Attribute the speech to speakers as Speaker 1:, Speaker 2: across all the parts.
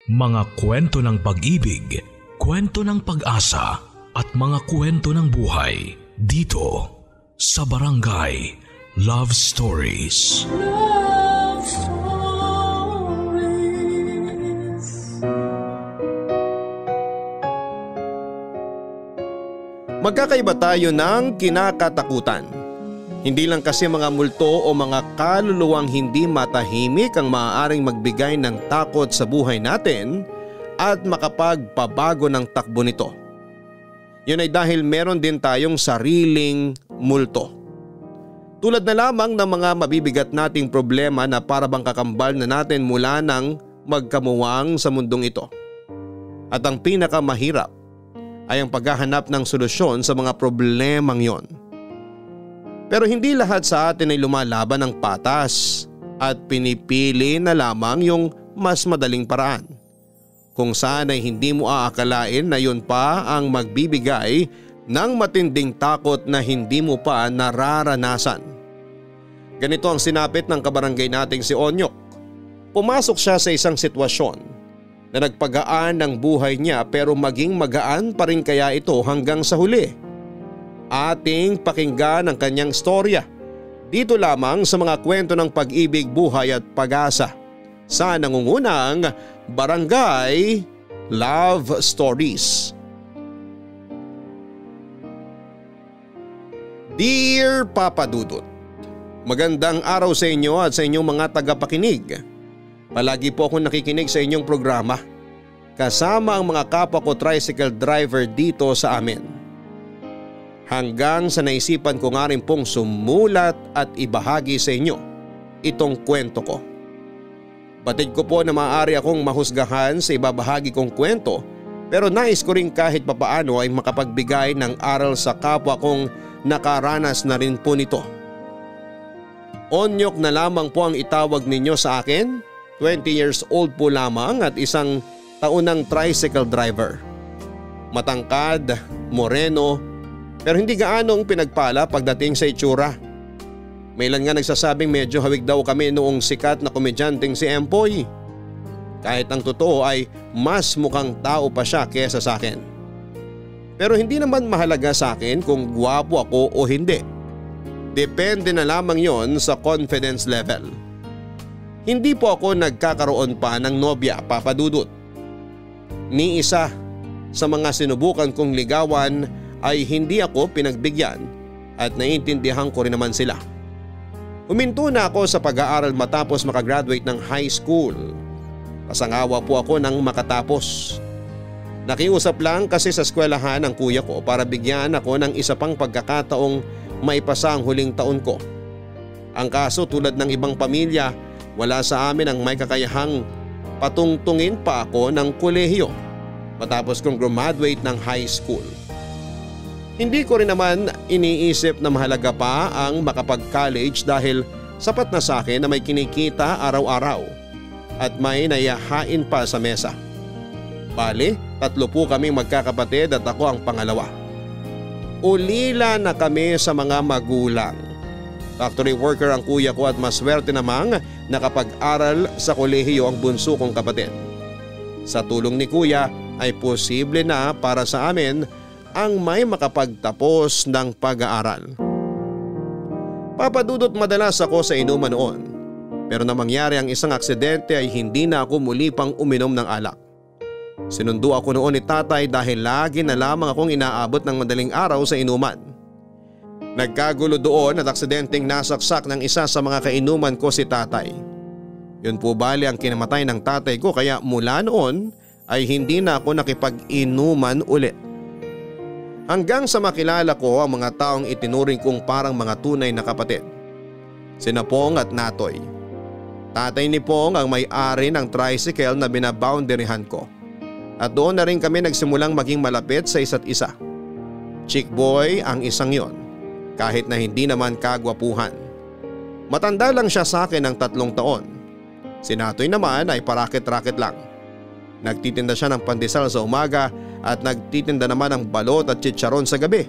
Speaker 1: Mga kwento ng pag-ibig, kwento ng pag-asa at mga kwento ng buhay dito sa Barangay Love Stories.
Speaker 2: Love Stories.
Speaker 3: Magkakaiba tayo ng kinakatakutan. Hindi lang kasi mga multo o mga kaluluwang hindi matahimik ang maaaring magbigay ng takot sa buhay natin at makapagpabago ng takbo nito. Yun ay dahil meron din tayong sariling multo. Tulad na lamang ng mga mabibigat nating problema na para bang kakambal na natin mula nang magkamuwang sa mundong ito. At ang pinakamahirap ay ang paghahanap ng solusyon sa mga problemang yon. Pero hindi lahat sa atin ay lumalaban ng patas at pinipili na lamang yung mas madaling paraan. Kung saan ay hindi mo aakalain na yun pa ang magbibigay ng matinding takot na hindi mo pa nararanasan. Ganito ang sinapit ng kabarangay nating si Onyok. Pumasok siya sa isang sitwasyon na nagpagaan ng buhay niya pero maging magaan pa rin kaya ito hanggang sa huli. Ating pakinggan ang kanyang storya dito lamang sa mga kwento ng pag-ibig, buhay at pag-asa sa nangungunang Barangay Love Stories. Dear Papa Dudut, magandang araw sa inyo at sa inyong mga tagapakinig. Palagi po akong nakikinig sa inyong programa kasama ang mga kapwa ko tricycle driver dito sa amin. Hanggang sa naisipan ko nga rin pong sumulat at ibahagi sa inyo itong kwento ko. Batid ko po na maaari akong mahusgahan sa ibabahagi kong kwento pero nais ko rin kahit papaano ay makapagbigay ng aral sa kapwa kong nakaranas na rin po nito. Onyok na lamang po ang itawag ninyo sa akin, 20 years old po lamang at isang taunang tricycle driver. Matangkad, moreno, pero hindi gaanong pinagpala pagdating sa itsura. May ilan nga nagsasabing medyo hawig daw kami noong sikat na komedyanteng si Empoy. Kahit ang totoo ay mas mukhang tao pa siya kesa sa akin. Pero hindi naman mahalaga sa akin kung gwapo ako o hindi. Depende na lamang yon sa confidence level. Hindi po ako nagkakaroon pa ng nobya, Papa Dudut. Ni isa sa mga sinubukan kong ligawan ay hindi ako pinagbigyan at naiintindihan ko rin naman sila. Huminto na ako sa pag-aaral matapos makagraduate ng high school. Pasangawa po ako nang makatapos. Nakiusap lang kasi sa eskwelahan ng kuya ko para bigyan ako ng isa pang pagkakataong maipasa ang huling taon ko. Ang kaso tulad ng ibang pamilya, wala sa amin ang may kakayahang patungtungin pa ako ng kolehiyo matapos kong graduate ng high school. Hindi ko rin naman iniisip na mahalaga pa ang makapag-college dahil sapat na sa akin na may kinikita araw-araw at may nayahain pa sa mesa. Bale, 3 po kaming magkakapatid at ako ang pangalawa. Ulila na kami sa mga magulang. Factory worker ang kuya ko at maswerte namang nakapag-aral sa kolehiyo ang bunso kong kapatid. Sa tulong ni kuya ay posible na para sa amin ang may makapagtapos ng pag-aaral. Papadudot madalas ako sa inuman noon pero nang mangyari ang isang aksidente ay hindi na ako muli pang uminom ng alak. Sinundo ako noon ni tatay dahil lagi na lamang akong inaabot ng madaling araw sa inuman. Nagkagulo doon at aksidenteng nasaksak ng isa sa mga kainuman ko si tatay. Yun po bali ang kinamatay ng tatay ko kaya mula noon ay hindi na ako nakipag-inuman ulit. Hanggang sa makilala ko ang mga taong itinuring kong parang mga tunay na kapatid. Sina Pong at Natoy. Tatay ni Pong ang may-ari ng tricycle na binaboundaryhan ko. At doon na rin kami nagsimulang maging malapit sa isa't isa. Chick boy ang isang yon, kahit na hindi naman kagwapuhan. Matanda lang siya sa akin ng 3 taon. Si Natoy naman ay parakit-rakit lang. Nagtitinda siya ng pandesal sa umaga at nagtitinda naman ng balot at chicharon sa gabi.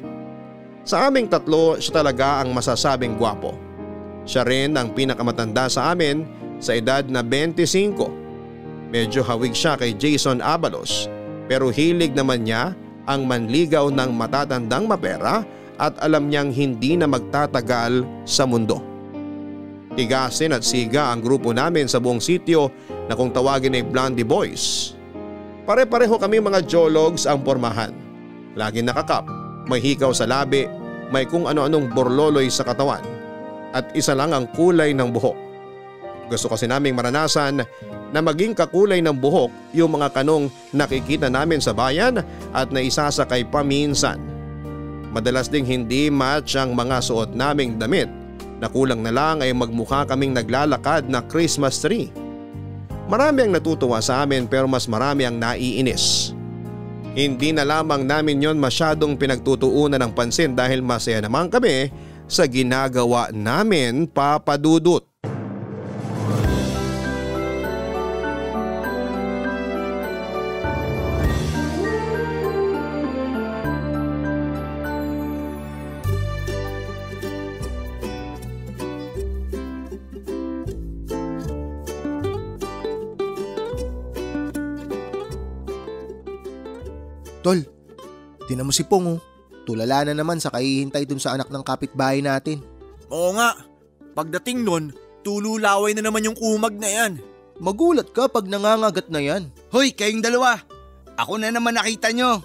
Speaker 3: Sa aming 3, siya talaga ang masasabing gwapo. Siya rin ang pinakamatanda sa amin sa edad na 25. Medyo hawig siya kay Jason Abalos pero hilig naman niya ang manligaw ng matatandang mapera at alam niyang hindi na magtatagal sa mundo. Tigasin at siga ang grupo namin sa buong sityo na kung tawagin ay Blondie Boys. Pare-pareho kami mga jologs ang pormahan. Laging nakakap, may hikaw sa labi, may kung ano-anong borloloy sa katawan at isa lang ang kulay ng buhok. Gusto kasi naming maranasan na maging kakulay ng buhok yung mga kanong nakikita namin sa bayan at naisasakay pa minsan. Madalas ding hindi match ang mga suot naming damit na kulang na lang ay magmukha kaming naglalakad na Christmas tree. Marami ang natutuwa sa amin pero mas marami ang naiinis. Hindi na lamang namin yon masyadong pinagtutuunan ng pansin dahil masaya naman kami sa ginagawa namin, Papa Dudut.
Speaker 4: Tol, tinan mo si Pong oh. Tulala na naman sa kahihintay dun sa anak ng kapitbahay natin.
Speaker 5: Oo nga, pagdating nun, tululaway na naman yung kumag na yan.
Speaker 4: Magulat ka pag nangangagat na yan.
Speaker 6: Hoy, kayong dalawa, ako na naman nakita nyo.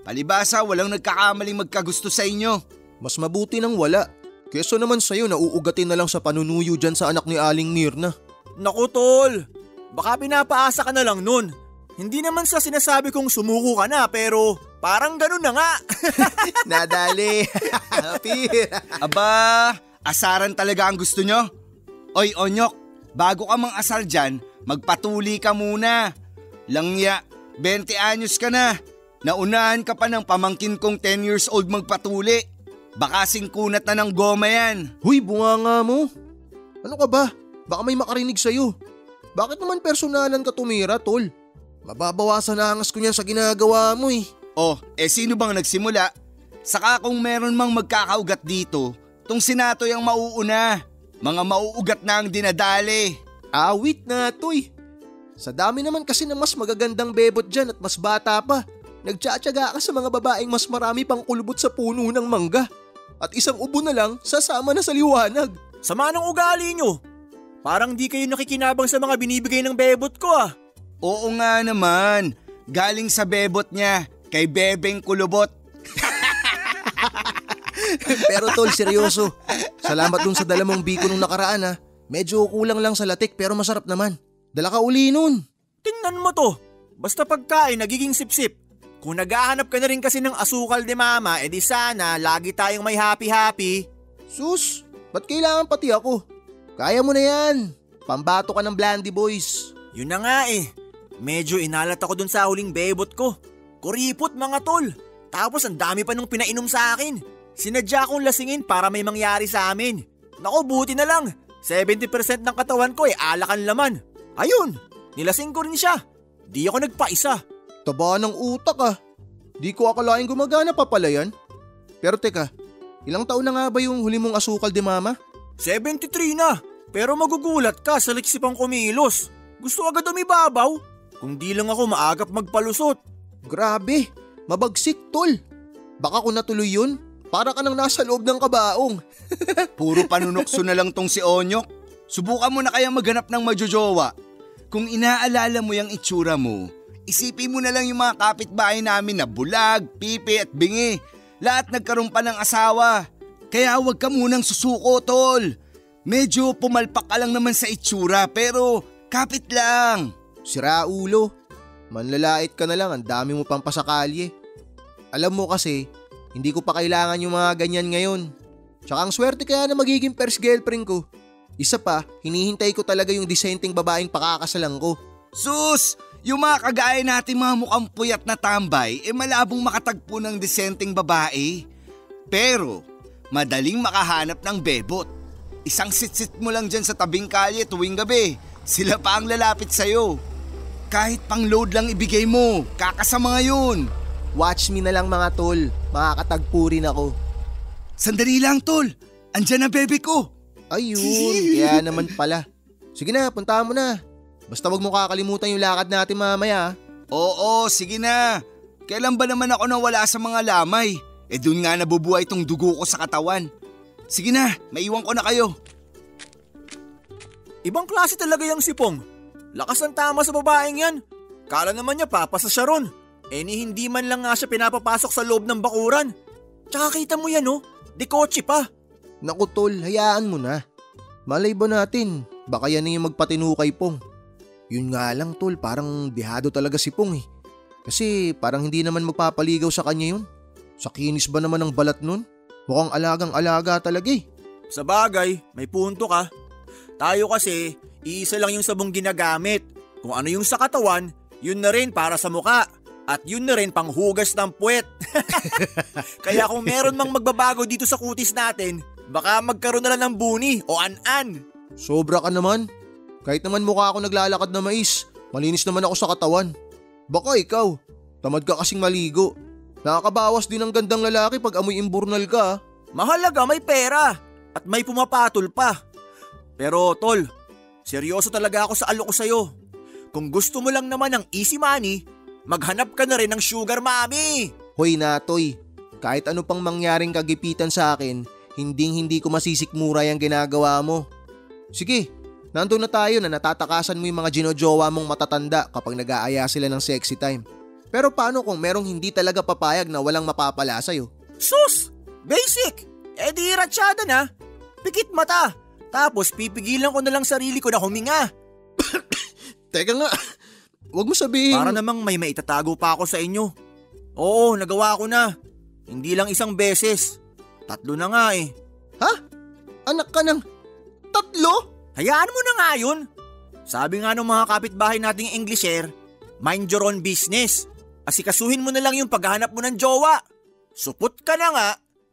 Speaker 6: Palibasa, walang nagkakamaling magkagusto sa inyo.
Speaker 4: Mas mabuti nang wala. Keso naman sa'yo na uugatin na lang sa panunuyo dyan sa anak ni Aling Mirna.
Speaker 5: Naku tol, baka pinapaasa ka na lang nun. Hindi naman sa sinasabi kong sumuko ka na pero parang ganun na nga.
Speaker 4: Nadali.
Speaker 6: Aba, asaran talaga ang gusto nyo? Oy Onyok, bago ka mang asar dyan, magpatuli ka muna. Langya, 20 anyos ka na. Naunahan ka pa ng pamangkin kong 10 years old magpatuli. Baka singkunat na ng goma yan.
Speaker 4: Huy, bunganga mo. Ano ka ba? Baka may makarinig sa'yo. Bakit naman personalan ka tumira, tol? Mababawasan na angas ko niyan sa ginagawa mo eh.
Speaker 6: Oh, sino bang nagsimula? Saka kung meron mang magkakaugat dito, tong sinatoy ang mauuna. Mga mauugat na ang dinadali.
Speaker 4: Awit na toy. Sa dami naman kasi na mas magagandang bebot dyan at mas bata pa. Nagtsatsaga ka sa mga babaeng mas marami pang kulbot sa puno ng mangga. At isang ubo na lang sasama na sa liwanag.
Speaker 5: Sama ng ugali nyo. Parang di kayo nakikinabang sa mga binibigay ng bebot ko ah.
Speaker 6: Oo nga naman, galing sa bebot niya, kay Bebeng Kulubot.
Speaker 4: Pero tol, seryoso. Salamat dun sa dala mong biko nung nakaraan ha. Medyo kulang lang sa latik pero masarap naman. Dala ka uli nun.
Speaker 5: Tingnan mo to, basta pagkain nagiging sip-sip. Kung naghahanap ka na rin kasi ng asukal de mama, edi sana lagi tayong may happy-happy.
Speaker 4: Sus, ba't kailangan pati ako? Kaya mo na yan. Pambato ka ng Blondie Boys.
Speaker 5: Yun na nga eh. Medyo inalat ako dun sa huling bebot ko. Kuripot mga tol. Tapos ang dami pa nung pinainom sa akin. Sinadya kong lasingin para may mangyari sa amin. Naku, buti na lang. 70% ng katawan ko alakan laman. Ayun, nilasing ko rin siya. Di ako nagpaisa.
Speaker 4: Taba ng utak ah. Di ko akalain gumagana pa pala yan. Pero teka, ilang taon na nga ba yung huli mong asukal de mama?
Speaker 5: 73 na. Pero magugulat ka sa liksipang kumilos. Gusto agad umibabaw. Kung di lang ako maagap magpalusot.
Speaker 4: Grabe, mabagsik tol. Baka kung natuloy yun, para ka nang nasa loob ng kabaong.
Speaker 6: Puro panunokso na lang tong si Onyok. Subukan mo na kaya maghanap ng majojowa. Kung inaalala mo yung itsura mo, isipin mo na lang yung mga kapitbahay namin na bulag, pipi at bingi. Lahat nagkaroon pa ng asawa. Kaya huwag ka munang susuko tol. Medyo pumalpak ka lang naman sa itsura pero kapit lang.
Speaker 4: Sira ulo, manlalait ka na lang, ang dami mo pang pasakalye. Alam mo kasi, hindi ko pa kailangan yung mga ganyan ngayon. Tsaka ang swerte kaya na magiging first girlfriend ko. Isa pa, hinihintay ko talaga yung disenteng babaeng pakakasalan ko.
Speaker 6: Sus! Yung mga kagaya natin mga mukhang puyat na tambay, malabong makatagpo ng disenteng babae. Pero, madaling makahanap ng bebot. Isang sit-sit mo lang dyan sa tabing kalye tuwing gabi. Sila pa ang lalapit sa'yo. Kahit pang load lang ibigay mo, kakasama ngayon.
Speaker 4: Watch me na lang mga tol, makakatagpo rin ako.
Speaker 6: Sandali lang tol, andyan ang bebe ko.
Speaker 4: Ayun, kaya naman pala. Sige na, puntahan mo na. Basta wag mo kakalimutan yung lakad natin mamaya.
Speaker 6: Oo, sige na. Kailan ba naman ako nawala sa mga lamay? Dun nga nabubuhay tong dugo ko sa katawan. Sige na, maiwan ko na kayo.
Speaker 5: Ibang klase talaga yung sipong. Lakas ng tama sa babaeng yan. Kala naman niya papasa siya ron. Ni hindi man lang nga siya pinapapasok sa loob ng bakuran. Tsaka kita mo yan de kotse pa.
Speaker 4: Naku tol, hayaan mo na. Malay ba natin, baka yan yung magpatino kay Pong. Yun nga lang tol, parang dehado talaga si Pong eh. Kasi parang hindi naman magpapaligaw sa kanya yun. Sa kinis ba naman ng balat nun? Mukhang alagang-alaga talaga eh.
Speaker 5: Sa bagay, may punto ka. Tayo kasi, iisa lang yung sabong ginagamit. Kung ano yung sa katawan, yun na rin para sa muka. At yun na rin panghugas ng puwet. Kaya kung meron mang magbabago dito sa kutis natin, baka magkaroon na lang ng buni o an-an.
Speaker 4: Sobra ka naman. Kahit naman mukha ako naglalakad na mais, malinis naman ako sa katawan. Baka ikaw, tamad ka kasing maligo. Nakakabawas din ng gandang lalaki pag amoy imburnal ka.
Speaker 5: Mahalaga may pera at may pumapatol pa. Pero tol, seryoso talaga ako sa alo ko sa'yo. Kung gusto mo lang naman ng easy money, maghanap ka na rin ng sugar mommy.
Speaker 4: Hoy Natoy, kahit ano pang mangyaring kagipitan sa akin, hindi ko masisikmura yung ginagawa mo. Sige, nandun na tayo na natatakasan mo yung mga ginojowa mong matatanda kapag nag-aaya sila ng sexy time. Pero paano kung merong hindi talaga papayag na walang mapapala sa'yo?
Speaker 5: Sus! Basic! Di ratsyada na. Pikit mata. Tapos pipigilan ko na lang sarili ko na huminga.
Speaker 4: Teka nga, wag mo sabihin.
Speaker 5: Para namang may maitatago pa ako sa inyo. Oo, nagawa ko na. Hindi lang isang beses. 3 na nga eh.
Speaker 4: Ha? Anak ka ng 3?
Speaker 5: Hayaan mo na nga yun. Sabi nga ng mga kapitbahay nating Englisher, mind your own business. Asikasuhin mo na lang yung paghahanap mo ng jowa. Supot ka na nga,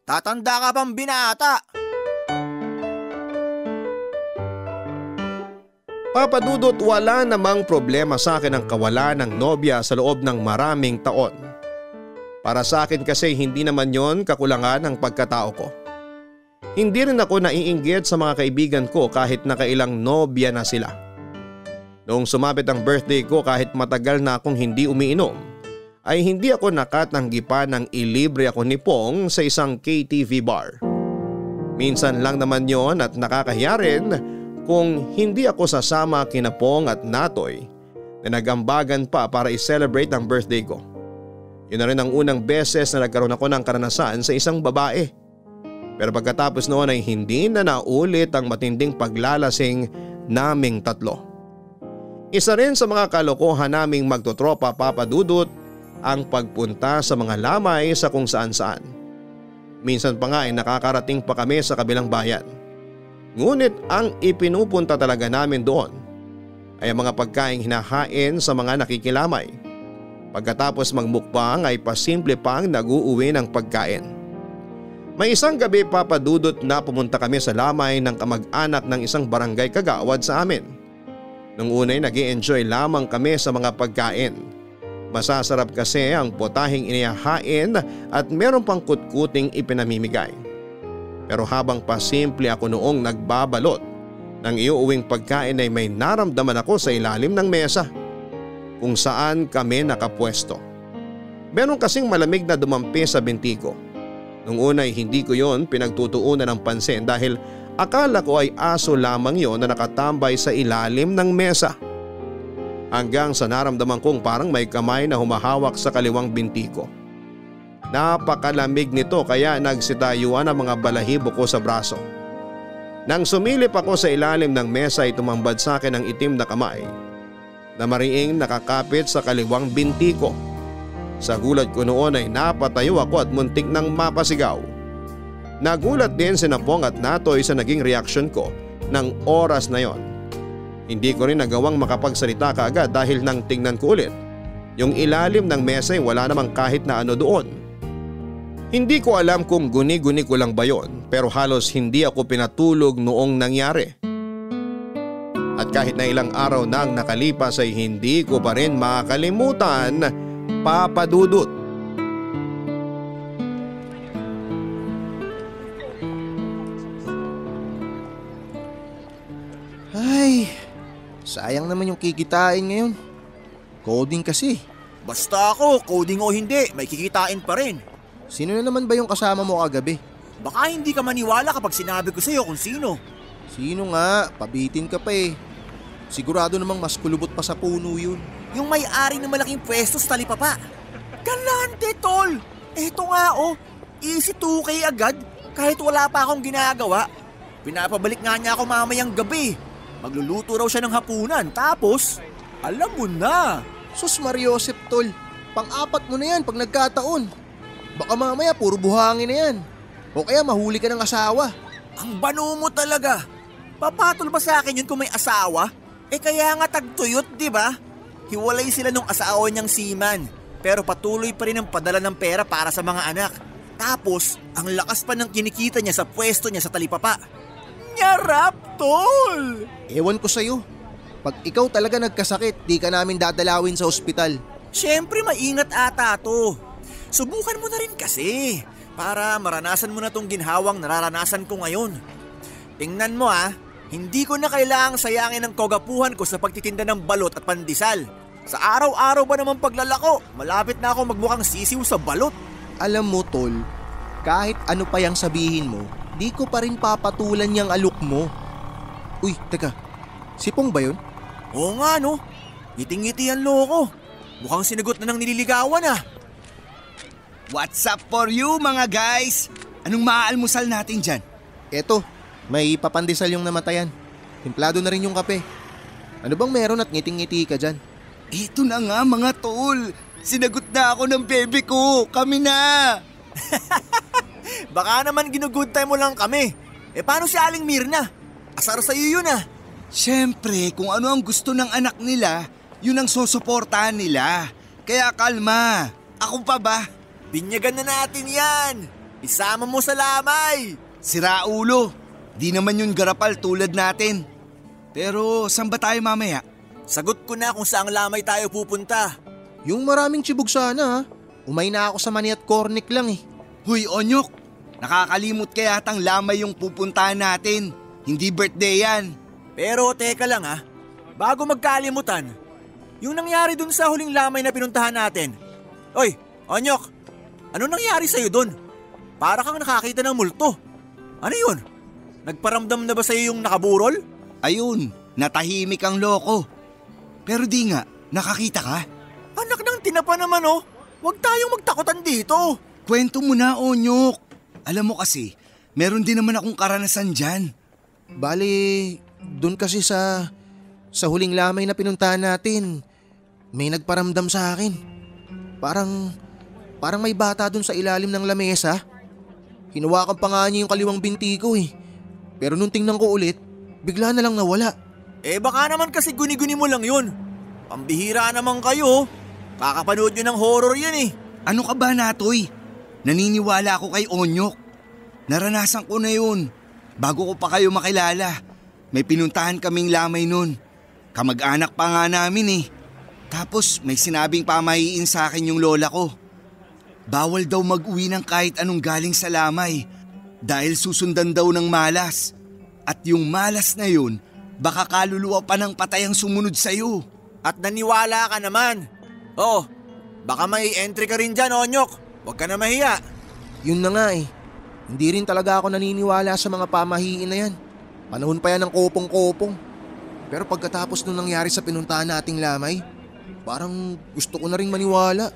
Speaker 5: tatanda ka pang binata.
Speaker 3: Papa Dudut, wala namang problema sa akin ang kawalan ng nobya sa loob ng maraming taon. Para sa akin kasi hindi naman yon kakulangan ng pagkatao ko. Hindi rin ako naiinggit sa mga kaibigan ko kahit nakailang nobya na sila. Noong sumapit ang birthday ko kahit matagal na akong hindi umiinom, ay hindi ako nakatanggi pa ng ilibre ako ni Pong sa isang KTV bar. Minsan lang naman yon at nakakahiya rin kung hindi ako sasama kina Pong at Natoy na nagambagan pa para i-celebrate ang birthday ko. Yun na rin ang unang beses na nagkaroon ako ng karanasan sa isang babae. Pero pagkatapos noon ay hindi na naulit ang matinding paglalasing naming 3. Isa rin sa mga kalokohan naming magtotropa, Papa Dudut, ang pagpunta sa mga lamay sa kung saan saan. Minsan pa nga ay nakakarating pa kami sa kabilang bayan. Ngunit ang ipinupunta talaga namin doon ay ang mga pagkaing hinahain sa mga nakikilamay. Pagkatapos magmukbang ay pasimple pang nag-uuwi ng pagkain. May isang gabi, Papa Dudut, na pumunta kami sa lamay ng kamag-anak ng isang barangay kagawad sa amin. Nung unay nag-i-enjoy lamang kami sa mga pagkain. Masasarap kasi ang potahing inihahain at meron pang kutkuting ipinamimigay. Pero habang pasimple ako noong nagbabalot ng iuuwing pagkain ay may naramdaman ako sa ilalim ng mesa kung saan kami nakapwesto. Meron kasing malamig na dumampi sa binti ko. Nung una ay hindi ko yon pinagtutuunan ng pansin dahil akala ko ay aso lamang yon na nakatambay sa ilalim ng mesa. Hanggang sa naramdaman kong parang may kamay na humahawak sa kaliwang binti ko. Napakalamig nito kaya nagsitayuan ang mga balahibo ko sa braso. Nang sumilip ako sa ilalim ng mesa ay tumambad sa akin ang itim na kamay na mariing nakakapit sa kaliwang binti ko. Sa gulat ko noon ay napatayo ako at muntik nang mapasigaw. Nagulat din si Pong at Natoy sa naging reaksyon ko ng oras na yon. Hindi ko rin nagawang makapagsalita kaagad dahil nang tingnan ko ulit, yung ilalim ng mesa ay wala namang kahit na ano doon. Hindi ko alam kung guni-guni ko lang ba yon pero halos hindi ako pinatulog noong nangyari. At kahit na ilang araw nang nakalipas ay hindi ko pa rin makakalimutan, Papa Dudut.
Speaker 4: Sayang naman yung kikitain ngayon. Coding kasi.
Speaker 5: Basta ako, coding o hindi, may kikitain pa rin.
Speaker 4: Sino na naman ba yung kasama mo kagabi?
Speaker 5: Baka hindi ka maniwala kapag sinabi ko sa'yo kung sino.
Speaker 4: Sino nga? Pabitin ka pa eh. Sigurado namang mas kulubot pa sa puno yun.
Speaker 5: Yung may-ari ng malaking pwesto sa talipapa. Galante, tol! Eto nga oh, easy 2K agad kahit wala pa akong ginagawa. Pinapabalik nga niya ako mamayang gabi. Magluluto raw siya ng hapunan tapos, alam mo na.
Speaker 4: Sus Mariosep, tol. Pang-apat mo na yan pag nagkataon. Baka mamaya puro buhangin na yan. O kaya mahuli ka ng asawa.
Speaker 5: Ang bano mo talaga. Papatol ba sa akin yun kung may asawa? Kaya nga tagtuyot, di ba? Hiwalay sila nung asawa niyang seaman. Pero patuloy pa rin ang padala ng pera para sa mga anak. Tapos, ang lakas pa ng kinikita niya sa pwesto niya sa talipapa. Nyarap, tol!
Speaker 4: Ewan ko sa'yo. Pag ikaw talaga nagkasakit, di ka namin dadalawin sa ospital.
Speaker 5: Siyempre maingat ata to. Subukan mo na rin kasi. Para maranasan mo na tong ginhawang nararanasan ko ngayon. Tingnan mo hindi ko na kailangang sayangin ang kagapuhan ko sa pagtitinda ng balot at pandesal. Sa araw-araw ba naman paglalako, malapit na ako magmukhang sisiw sa balot.
Speaker 4: Alam mo, tol, kahit ano pa yang sabihin mo, di ko pa rin papatulan yung alok mo. Uy, teka, sipong ba yun?
Speaker 5: Oo nga no, ngiting-ngiti ang loko. Mukhang sinagot na ng nililigawan
Speaker 6: What's up for you mga guys? Anong maaalmusal natin dyan?
Speaker 4: Eto, may papandesal yung namatayan. Timplado na rin yung kape. Ano bang meron at ngiting-ngiti ka dyan?
Speaker 6: Ito na nga mga tol. Sinagot na ako ng bebe ko. Kami na.
Speaker 5: Baka naman ginugood time mo lang kami. Paano si Aling Mirna? Asar sa'yo yun
Speaker 6: Siyempre, kung ano ang gusto ng anak nila, yun ang susuportahan nila. Kaya kalma. Ako pa ba?
Speaker 5: Binyagan na natin yan. Isama mo sa lamay.
Speaker 6: Sira ulo. Di naman yun garapal tulad natin. Pero saan ba tayo mamaya?
Speaker 5: Sagot ko na kung saang lamay tayo pupunta.
Speaker 4: Yung maraming tsibog sana Umay na ako sa mani at cornic lang eh.
Speaker 6: Huy Onyok, nakakalimot kaya tang lamay yung pupuntahan natin. Hindi birthday yan.
Speaker 5: Pero teka lang bago magkalimutan, yung nangyari dun sa huling lamay na pinuntahan natin. Oy, Onyok, ano nangyari sa'yo dun? Para kang nakakita ng multo. Ano yun? Nagparamdam na ba sa'yo yung nakaburol?
Speaker 6: Ayun, natahimik ang loko. Pero di nga, nakakita ka?
Speaker 5: Anak ng tinapa naman Huwag tayong magtakutan dito.
Speaker 6: Kwento mo na, Onyok. Alam mo kasi, meron din naman akong karanasan dyan.
Speaker 4: Bale, dun kasi sa huling lamay na pinuntahan natin, may nagparamdam sa akin. Parang may bata dun sa ilalim ng lamesa. Hinawakan pa nga niya yung kaliwang binti ko eh. Pero nung tingnan ko ulit, bigla na lang nawala.
Speaker 5: Baka naman kasi guni-guni mo lang yun. Pambihira naman kayo. Kakapanood nyo ng horror yan
Speaker 6: Ano ka ba, Natoy? Naniniwala ako kay Onyok. Naranasan ko na yun. Bago ko pa kayo makilala. May pinuntahan kaming lamay nun. Kamag-anak pa nga namin Tapos may sinabing pamahiin sa akin yung lola ko. Bawal daw mag-uwi ng kahit anong galing sa lamay. Dahil susundan daw ng malas. At yung malas na yun, baka kaluluwa pa ng patay ang sumunod sa'yo.
Speaker 5: At naniwala ka naman. Baka may entry ka rin dyan, Onyok. Huwag ka na mahiya.
Speaker 4: Yun na nga Hindi rin talaga ako naniniwala sa mga pamahiin na yan. Panahon pa yan ng kopong-kopong. Pero pagkatapos nung nangyari sa pinuntahan nating lamay, parang gusto ko na rin maniwala.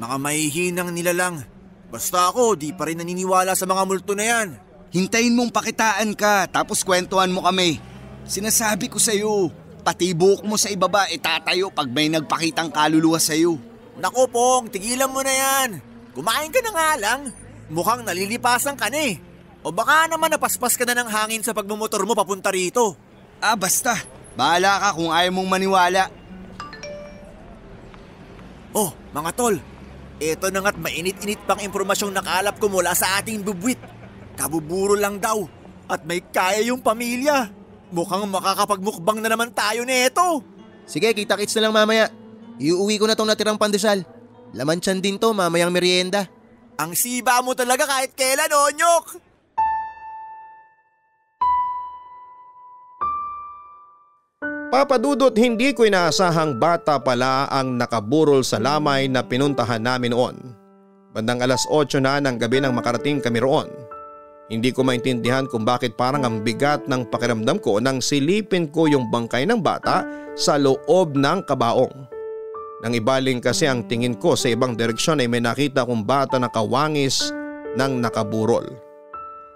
Speaker 5: Mga mahihinang nilalang. Basta ako, di pa rin naniniwala sa mga multo na yan.
Speaker 6: Hintayin mong pakitaan ka tapos kwentuhan mo kami. Sinasabi ko sa'yo, pati buhok mo sa ibaba tatayo pag may nagpakitang kaluluwa sa'yo.
Speaker 5: Naku Pong, tigilan mo na yan. Kumain ka na nga lang. Mukhang nalilipasan ka na O baka naman napaspas ka na ng hangin sa pagmumotor mo papunta rito.
Speaker 6: Basta. Bahala ka kung ayaw mong maniwala.
Speaker 5: Mga tol. Ito na nga't mainit-init pang impormasyong nakalap ko mula sa ating bubwit. Kabuburo lang daw. At may kaya yung pamilya. Mukhang makakapagmukbang na naman tayo nito.
Speaker 4: Sige, kita-kits na lang mamaya. Iuwi ko na tong natirang pandesal. Laman tiyan din to, mamayang merienda.
Speaker 5: Ang siba mo talaga kahit kailan, Onyok!
Speaker 3: Papa Dudut, hindi ko inaasahang bata pala ang nakaburol sa lamay na pinuntahan namin noon. Bandang 8:00 na ng gabi nang makarating kami roon. Hindi ko maintindihan kung bakit parang ang bigat ng pakiramdam ko nang silipin ko yung bangkay ng bata sa loob ng kabaong. Nang ibaling kasi ang tingin ko sa ibang direksyon ay may nakita kong bata na kawangis ng nakaburol.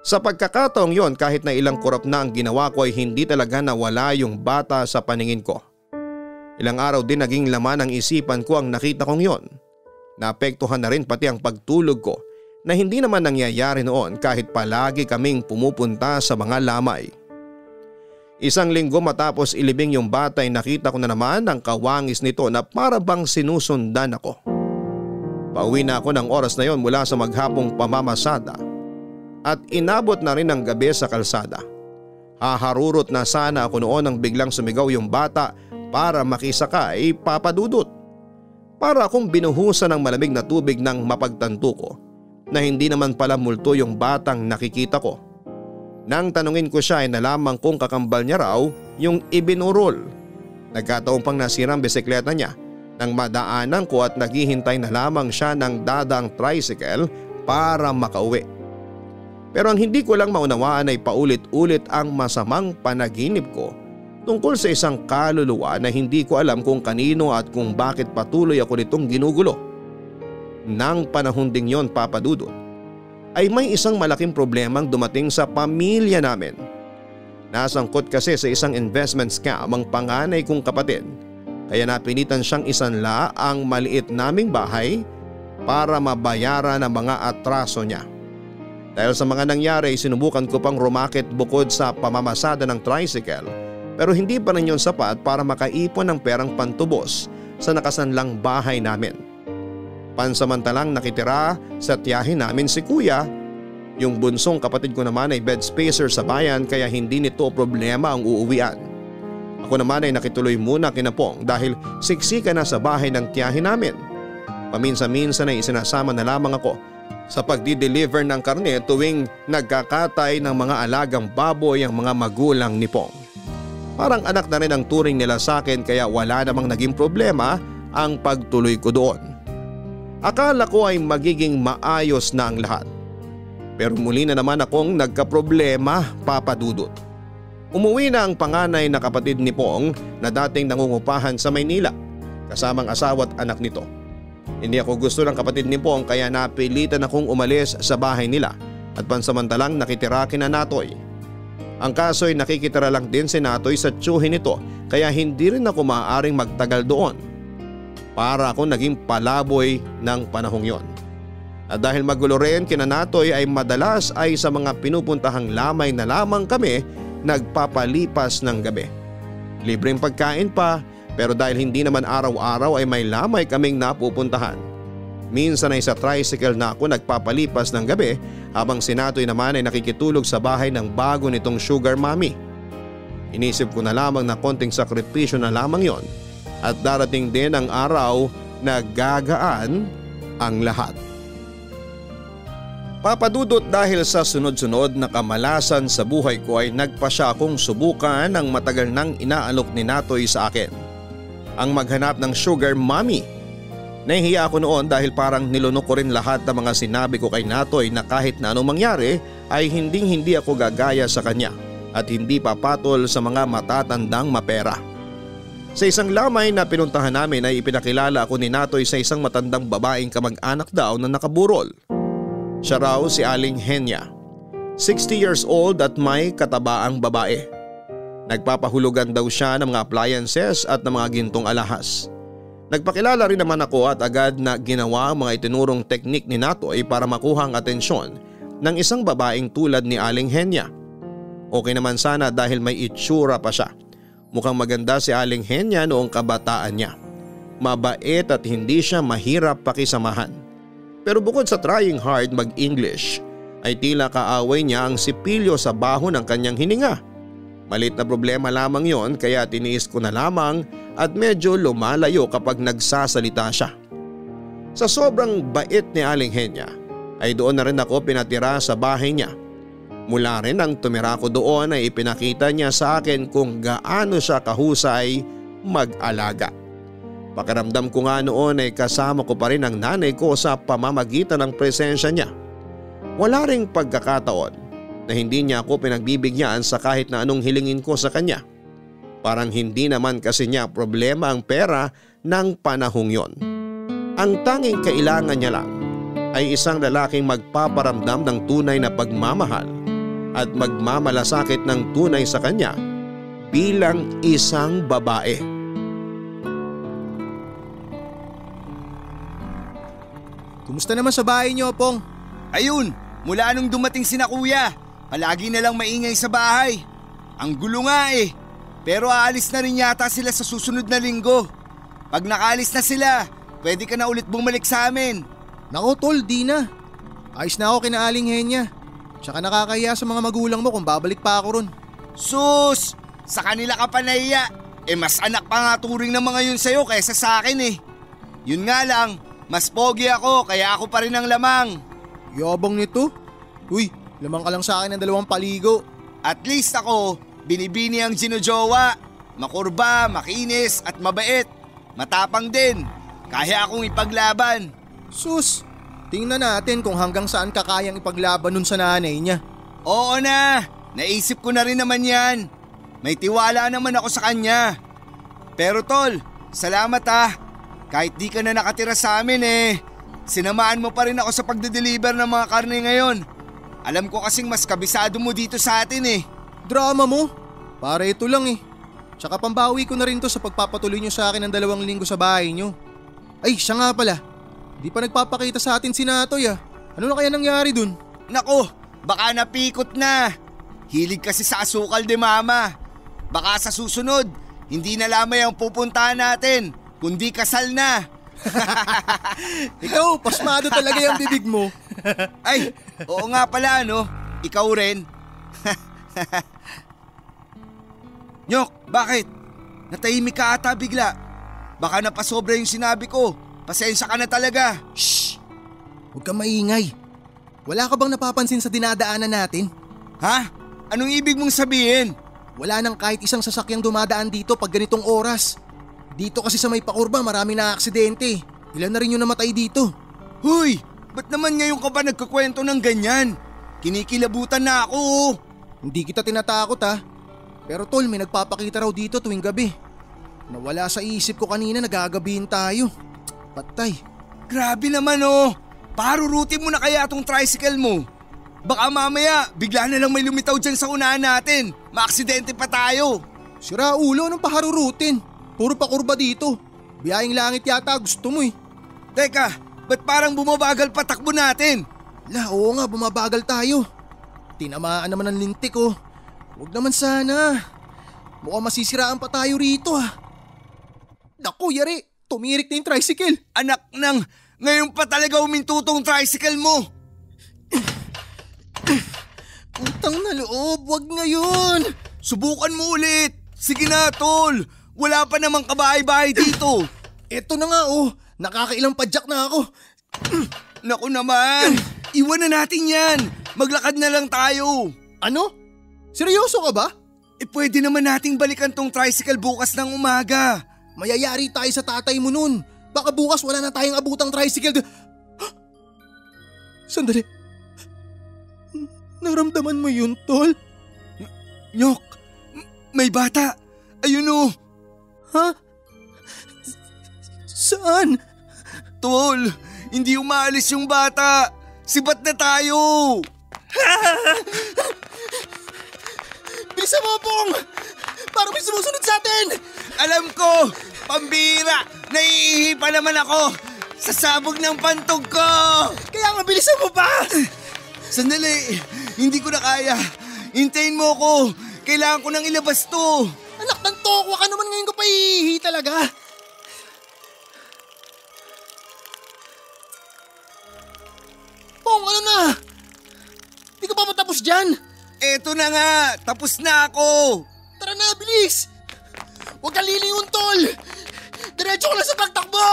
Speaker 3: Sa pagkakataong yon, kahit na ilang kurap na ang ginawa ko ay hindi talaga nawala yung bata sa paningin ko. Ilang araw din naging laman ng isipan ko ang nakita kong yon. Naapektuhan na rin pati ang pagtulog ko na hindi naman nangyayari noon kahit palagi kaming pumupunta sa mga lamay. Isang linggo matapos ilibing yung bata ay nakita ko na naman ang kawangis nito na para bang sinusundan ako. Pauwi na ako ng oras na yon mula sa maghapong pamamasada. At inabot na rin ang gabi sa kalsada. Haharurot na sana ako noon nang biglang sumigaw yung bata para makisakay, Papa Dudut. Para akong binuhusan ng malamig na tubig nang mapagtanto ko na hindi naman pala multo yung batang nakikita ko. Nang tanungin ko siya ay nalaman kong kakambal niya raw yung ibinurol. Nagkataon pang nasira ang bisikleta niya nang madaanan ko at naghihintay na lamang siya ng dadang tricycle para makauwi. Pero ang hindi ko lang maunawaan ay paulit-ulit ang masamang panaginip ko tungkol sa isang kaluluwa na hindi ko alam kung kanino at kung bakit patuloy ako nitong ginugulo. Nang panahon ding yon, Papa Dudut, ay may isang malaking problemang dumating sa pamilya namin. Nasangkot kasi sa isang investment scam ang panganay kong kapatid, kaya napilitan siyang isanla ang maliit naming bahay para mabayaran ang mga atraso niya. Dahil sa mga nangyari, sinubukan ko pang rumakit bukod sa pamamasada ng tricycle, pero hindi pa rin yun sapat para makaipon ng perang pantubos sa nakasanlang bahay namin. Pansamantalang nakitira sa tiyahin namin si Kuya. Yung bunsong kapatid ko naman ay bed spacer sa bayan kaya hindi nito problema ang uuwian. Ako naman ay nakituloy muna kina Pong dahil siksika na sa bahay ng tiyahin namin. Paminsan-minsan ay isinasama na lamang ako sa pagdi-deliver ng karne tuwing nagkakatay ng mga alagang baboy ang mga magulang ni Pong. Parang anak na rin ang turing nila sa akin kaya wala namang naging problema ang pagtuloy ko doon. Akala ko ay magiging maayos na ang lahat. Pero muli na naman akong nagkaproblema, Papa Dudut. Umuwi na ang panganay na kapatid ni Pong na dating nangungupahan sa Maynila kasamang asawa at anak nito. Hindi ako gusto ng kapatid ni Pong kaya napilitan akong umalis sa bahay nila at pansamantalang nakitira kina Natoy. Ang kaso ay nakikitira lang din si Natoy sa tiyuhin nito kaya hindi rin ako maaaring magtagal doon. Para ako naging palaboy ng panahong yon. At dahil magulo rin kina Natoy ay madalas ay sa mga pinupuntahang lamay na lamang kami nagpapalipas ng gabi. Libreng pagkain pa pero dahil hindi naman araw-araw ay may lamay kaming napupuntahan. Minsan ay sa tricycle na ako nagpapalipas ng gabi habang si Natoy naman ay nakikitulog sa bahay ng bago nitong sugar mommy. Inisip ko na lamang na konting sakripisyo na lamang yon at darating din ang araw na gagaan ang lahat. Papa Dudut, dahil sa sunod-sunod na kamalasan sa buhay ko ay nagpasya akong subukan ang matagal nang inaalok ni Natoy sa akin. Ang maghanap ng sugar mommy. Nahihiya ako noon dahil parang nilunok ko rin lahat ng mga sinabi ko kay Natoy na kahit na anong mangyari ay hindi ako gagaya sa kanya at hindi papatol sa mga matatandang mapera. Sa isang lamay na pinuntahan namin ay ipinakilala ako ni Natoy sa isang matandang babaeng kamag-anak daw na nakaburol. Siya raw si Aling Henya, 60 years old at may katabaang babae. Nagpapahulugan daw siya ng mga appliances at ng mga gintong alahas. Nagpakilala rin naman ako at agad na ginawa ang mga itinurong teknik ni Natoy para makuha ang atensyon ng isang babaeng tulad ni Aling Henya. Okay naman sana dahil may itsura pa siya. Mukhang maganda si Aling Henya noong kabataan niya. Mabait at hindi siya mahirap pakisamahan. Pero bukod sa trying hard mag-English, ay tila kaaway niya ang sipilyo sa baho ng kanyang hininga. Malit na problema lamang yon kaya tiniis ko na lamang at medyo lumalayo kapag nagsasalita siya. Sa sobrang bait ni Aling Henya ay doon na rin ako pinatira sa bahay niya. Mula rin nang tumira ko doon ay ipinakita niya sa akin kung gaano siya kahusay mag-alaga. Pakiramdam ko nga noon ay kasama ko pa rin ang nanay ko sa pamamagitan ng presensya niya. Wala ring pagkakataon na hindi niya ako pinagbibigyan sa kahit na anong hilingin ko sa kanya. Parang hindi naman kasi niya problema ang pera ng panahong yon. Ang tanging kailangan niya lang ay isang lalaking magpaparamdam ng tunay na pagmamahal at magmamalasakit ng tunay sa kanya bilang isang babae.
Speaker 4: Kumusta naman sa bahay niyo, Pong?
Speaker 6: Ayun, mula nung dumating sina kuya, palagi na lang maingay sa bahay. Ang gulo nga eh. Pero aalis na rin yata sila sa susunod na linggo. Pag nakaalis na sila, pwede ka na ulit bumalik sa amin.
Speaker 4: Nako tol, di na. Ayos na ako kina Aling Henya. Tsaka nakakahiya sa mga magulang mo kung babalik pa ako ron.
Speaker 6: Sus! Sa kanila ka pa nahiya. Mas anak pa nga turing ng mga yun sa'yo kaysa sa akin eh. Yun nga lang, mas pogi ako kaya ako pa rin ang lamang.
Speaker 4: Yabang nito. Uy, lamang ka lang sa akin ng 2 paligo.
Speaker 6: At least ako, binibini ang ginojowa. Makurba, makinis at mabait. Matapang din. Kaya akong ipaglaban.
Speaker 4: Sus, tingnan natin kung hanggang saan kakayang ipaglaban nun sa nanay niya.
Speaker 6: Oo na, naisip ko na rin naman yan. May tiwala naman ako sa kanya. Pero tol, salamat ah. Kahit di ka na nakatira sa amin sinamaan mo pa rin ako sa pagde-deliver ng mga karne ngayon. Alam ko kasing mas kabisado mo dito sa atin eh.
Speaker 4: Drama mo? Para ito lang eh. Tsaka pambawi ko na rin to sa pagpapatuloy nyo sa akin ng 2 linggo sa bahay nyo. Ay, siya nga pala. Di pa nagpapakita sa atin si Natoy ah. Ano na kaya nangyari dun?
Speaker 6: Nako, baka napikot na. Hilig kasi sa asukal de mama. Baka sa susunod, hindi na lamay ang pupuntahan natin, kundi kasal na.
Speaker 4: Ikaw, pasmado talaga yung bibig mo.
Speaker 6: Ay, oo nga pala no. Ikaw rin. Nyok, bakit? Natahimik ka ata bigla. Baka napasobra yung sinabi ko. Pasensya ka na talaga.
Speaker 4: Shh! Huwag kang maingay. Wala ka bang napapansin sa dinadaanan natin?
Speaker 6: Ha? Anong ibig mong sabihin?
Speaker 4: Wala nang kahit isang sasakyang dumadaan dito pag ganitong oras. Dito kasi sa may Pakurba maraming na-aksidente. Ilan na rin yung namatay dito.
Speaker 6: Huy! Ba't naman ngayon ka ba nagkukwento ng ganyan? Kinikilabutan na ako.
Speaker 4: Hindi kita tinatakot ha. Pero tol, may nagpapakita raw dito tuwing gabi. Nawala sa isip ko kanina nagagabihin tayo. Patay.
Speaker 6: Grabe naman oh. Parurutin mo na kaya tong tricycle mo. Baka mamaya bigla na lang may lumitaw dyan sa unahan natin. Maaksidente pa tayo.
Speaker 4: Sira ulo, anong paharurutin? Puro Pakurba dito. Biyahing langit yata gusto mo eh.
Speaker 6: Teka, ba't parang bumabagal pa takbo natin?
Speaker 4: Oo nga, bumabagal tayo. Tinamaan naman ang lintik oh. Huwag naman sana. Mukhang masisiraan pa tayo rito ah. Naku, yari. Tumirik na yung tricycle.
Speaker 6: Anak ng, ngayon pa talaga huminto tong tricycle mo.
Speaker 4: Utang na loob, wag ngayon.
Speaker 6: Subukan mo ulit. Sige na tol, wala pa namang kabahay-bahay dito.
Speaker 4: Eto na nga oh, nakakailang padyak na ako.
Speaker 6: Naku naman, iwan na natin yan. Maglakad na lang tayo.
Speaker 4: Ano? Seryoso ka ba?
Speaker 6: Pwede naman nating balikan tong tricycle bukas ng umaga.
Speaker 4: Mayayari tayo sa tatay mo nun. Baka bukas wala na tayong abutang tricycle. Sandali. Naramdaman mo yun, tol?
Speaker 6: Nyok, may bata. Ayun o.
Speaker 4: Ha? Saan?
Speaker 6: Tol, hindi umaalis yung bata. Sibat na tayo.
Speaker 4: Bilisan mo, Pong! Para may sumusunod sa atin!
Speaker 6: Alam ko, pambira. Naiihi pa naman ako sa sabog ng pantog ko.
Speaker 4: Kaya nga bilisan mo pa!
Speaker 6: Sandali, hindi ko na kaya. Hintayin mo ko. Kailangan ko nang ilabas to.
Speaker 4: Anak ng tokwa ka naman, ngayon ko pa ihihi talaga. Pong, ano na? Di ka pa matapos dyan?
Speaker 6: Eto na nga, tapos na ako.
Speaker 4: Tara na, bilis! Huwag kang lilingon, tol! Diretso ko lang sa pagtakbo!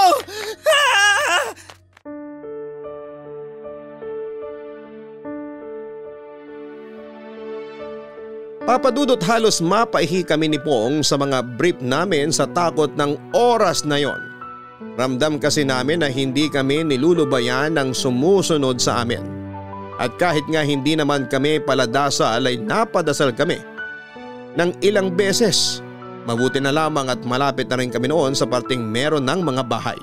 Speaker 3: Papadudot halos mapaihi kami ni Pong sa mga brief namin sa takot ng oras na yon. Ramdam kasi namin na hindi kami nilulubayan ng sumusunod sa amin. At kahit nga hindi naman kami paladasal ay napadasal kami ng ilang beses. Mabuti na lamang at malapit na rin kami noon sa parting meron ng mga bahay.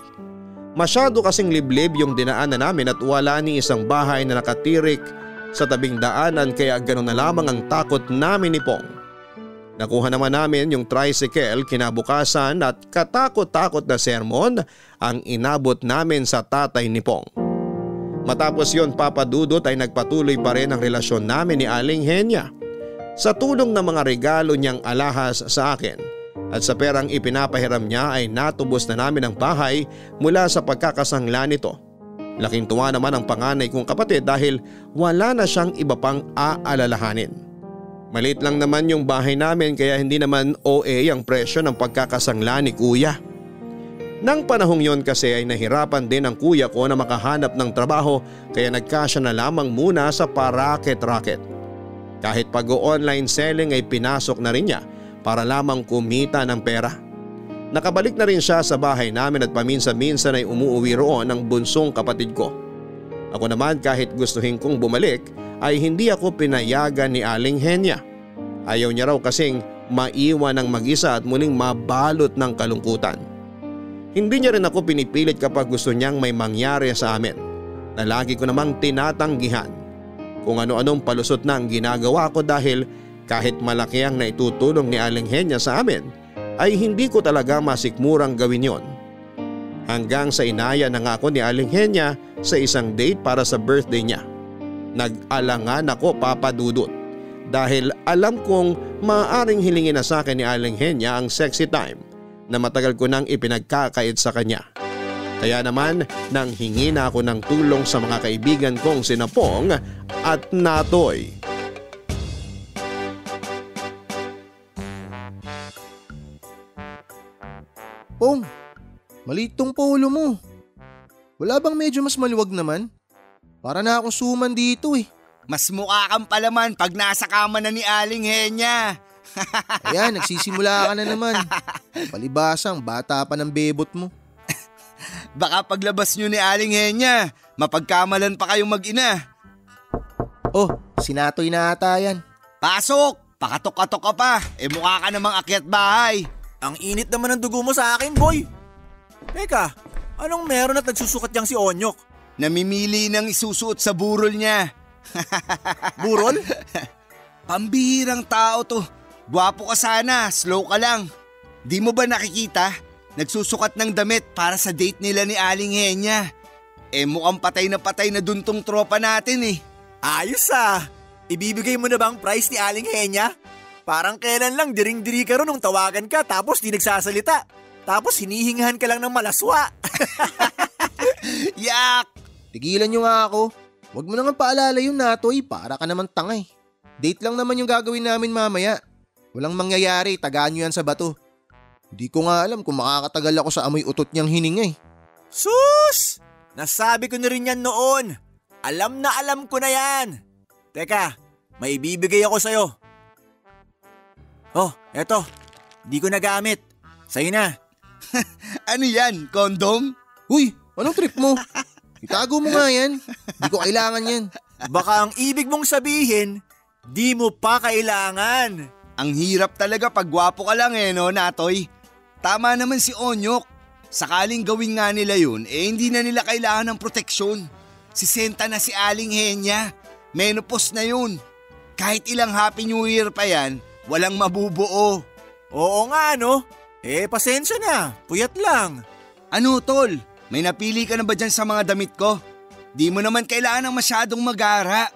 Speaker 3: Masyado kasing liblib yung dinaanan namin at wala ni isang bahay na nakatirik sa tabing daanan kaya gano'n na lamang ang takot namin ni Pong. Nakuha naman namin yung tricycle kinabukasan at katakot-takot na sermon ang inabot namin sa tatay ni Pong. Matapos yon Papadudot ay nagpatuloy pa rin ang relasyon namin ni Aling Henya. Sa tulong ng mga regalo niyang alahas sa akin at sa perang ipinapahiram niya ay natubos na namin ang bahay mula sa pagkakasangla nito. Laking tuwa naman ang panganay kong kapatid dahil wala na siyang iba pang aalalahanin. Maliit lang naman yung bahay namin kaya hindi naman OA ang presyo ng pagkakasangla ni kuya. Nang panahong yon kasi ay nahirapan din ang kuya ko na makahanap ng trabaho kaya nagkasya na lamang muna sa paraket-raket. Kahit pag-online selling ay pinasok na rin niya para lamang kumita ng pera. Nakabalik na rin siya sa bahay namin at paminsan-minsan ay umuuwi roon ang bunsong kapatid ko. Ako naman kahit gustuhin kong bumalik ay hindi ako pinayagan ni Aling Henya. Ayaw niya raw kasing maiwan ng mag-isa at muling mabalot ng kalungkutan. Hindi niya rin ako pinipilit kapag gusto niyang may mangyari sa amin na lagi ko namang tinatanggihan. Kung ano-anong palusot na ang ginagawa ko dahil kahit malaki ang naitutulong ni Aling Henya sa amin ay hindi ko talaga masikmurang gawin yon. Hanggang sa inaya na nga ako ni Aling Henya sa isang date para sa birthday niya. Nag-alangan ako Papadudot dahil alam kong maaaring hilingin na sa akin ni Aling Henya ang sexy time na matagal ko nang ipinagkakait sa kanya. Kaya naman nang hingi na ako ng tulong sa mga kaibigan kong sina Pong at Natoy.
Speaker 4: Pong, maliit tong polo mo. Wala bang medyo mas maluwag naman? Para na akong suman dito eh.
Speaker 6: Mas mukha kang palaman pag nasa kama na ni Aling Henya.
Speaker 4: Ayan, nagsisimula ka na naman. Palibasang bata pa ng bebot mo.
Speaker 6: Baka paglabas nyo ni Aling Henya, mapagkamalan pa kayong mag-ina.
Speaker 4: Oh, sinatoy na ata yan.
Speaker 6: Pasok! Pakatok-katok ka pa. Mukha ka namang akyat bahay.
Speaker 5: Ang init naman ng dugo mo sa akin, boy. Teka, anong meron at nagsusukat niyang si Onyok?
Speaker 6: Namimili ng isusuot sa burol niya.
Speaker 5: Burol?
Speaker 6: Pambihirang tao to. Gwapo ka sana, slow ka lang. Di mo ba nakikita? Nagsusukat ng damit para sa date nila ni Aling Henya. Mukhang patay na dun tong tropa natin eh.
Speaker 5: Ayos ah. Ibibigay mo na ba ang price ni Aling Henya? Parang kailan lang diring-diri ka ron nung tawagan ka tapos di nagsasalita. Tapos hinihingahan ka lang ng malaswa.
Speaker 6: Yak!
Speaker 4: Tigilan nyo nga ako. Huwag mo na nga paalala yung Natoy, para ka naman tangay. Date lang naman yung gagawin namin mamaya. Walang mangyayari, tagaan nyo yan sa bato. Hindi ko nga alam kung makakatagal ako sa amoy utot niyang hininga eh.
Speaker 5: Sus! Nasabi ko na rin yan noon. Alam na alam ko na yan. Teka, may ibibigay ako sa'yo. Oh, eto. Di ko nagamit. Sa'yo na.
Speaker 6: Ano yan? Kondom?
Speaker 4: Uy, anong trip mo? Itago mo nga yan. Di ko kailangan yan.
Speaker 5: Baka ang ibig mong sabihin, di mo pa kailangan.
Speaker 6: Ang hirap talaga pag gwapo ka lang no, Natoy? Tama naman si Onyok. Sakaling gawin nga nila yun, hindi na nila kailangan ng proteksyon. Sisenta na si Aling Henya. Menopause na yun. Kahit ilang Happy New Year pa yan, walang mabubuo.
Speaker 5: Oo nga no. Pasensya na. Puyat lang.
Speaker 6: Ano tol? May napili ka na ba dyan sa mga damit ko? Di mo naman kailangan ng masyadong magara.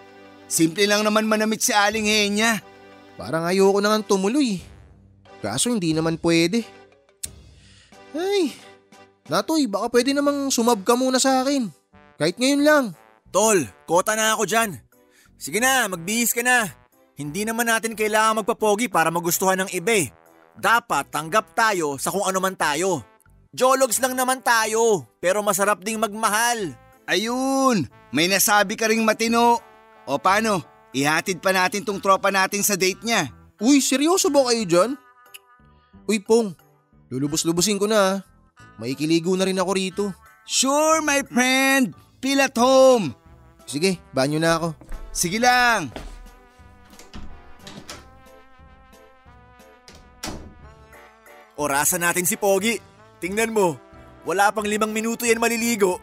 Speaker 6: Simple lang naman manamit si Aling Henya.
Speaker 4: Parang ayoko na nga tumuloy. Kaso hindi naman pwede. Ay, Natoy, baka pwede namang sumab ka muna sa akin. Kahit ngayon lang.
Speaker 5: Tol, kota na ako dyan. Sige na, magbihis ka na. Hindi naman natin kailangan magpapogi para magustuhan ng iba. Dapat tanggap tayo sa kung ano man tayo. Jologs lang naman tayo, pero masarap ding magmahal.
Speaker 6: Ayun, may nasabi ka ring matino. O paano, ihatid pa natin tong tropa natin sa date niya.
Speaker 4: Uy, seryoso ba kayo dyan? Uy Pong, lulubos-lubusin ko na. Maikiligo na rin ako rito.
Speaker 6: Sure my friend, feel at home.
Speaker 4: Sige, banyo na ako.
Speaker 6: Sige lang.
Speaker 5: Orasan natin si Pogi. Tingnan mo, wala pang 5 minuto yan maliligo.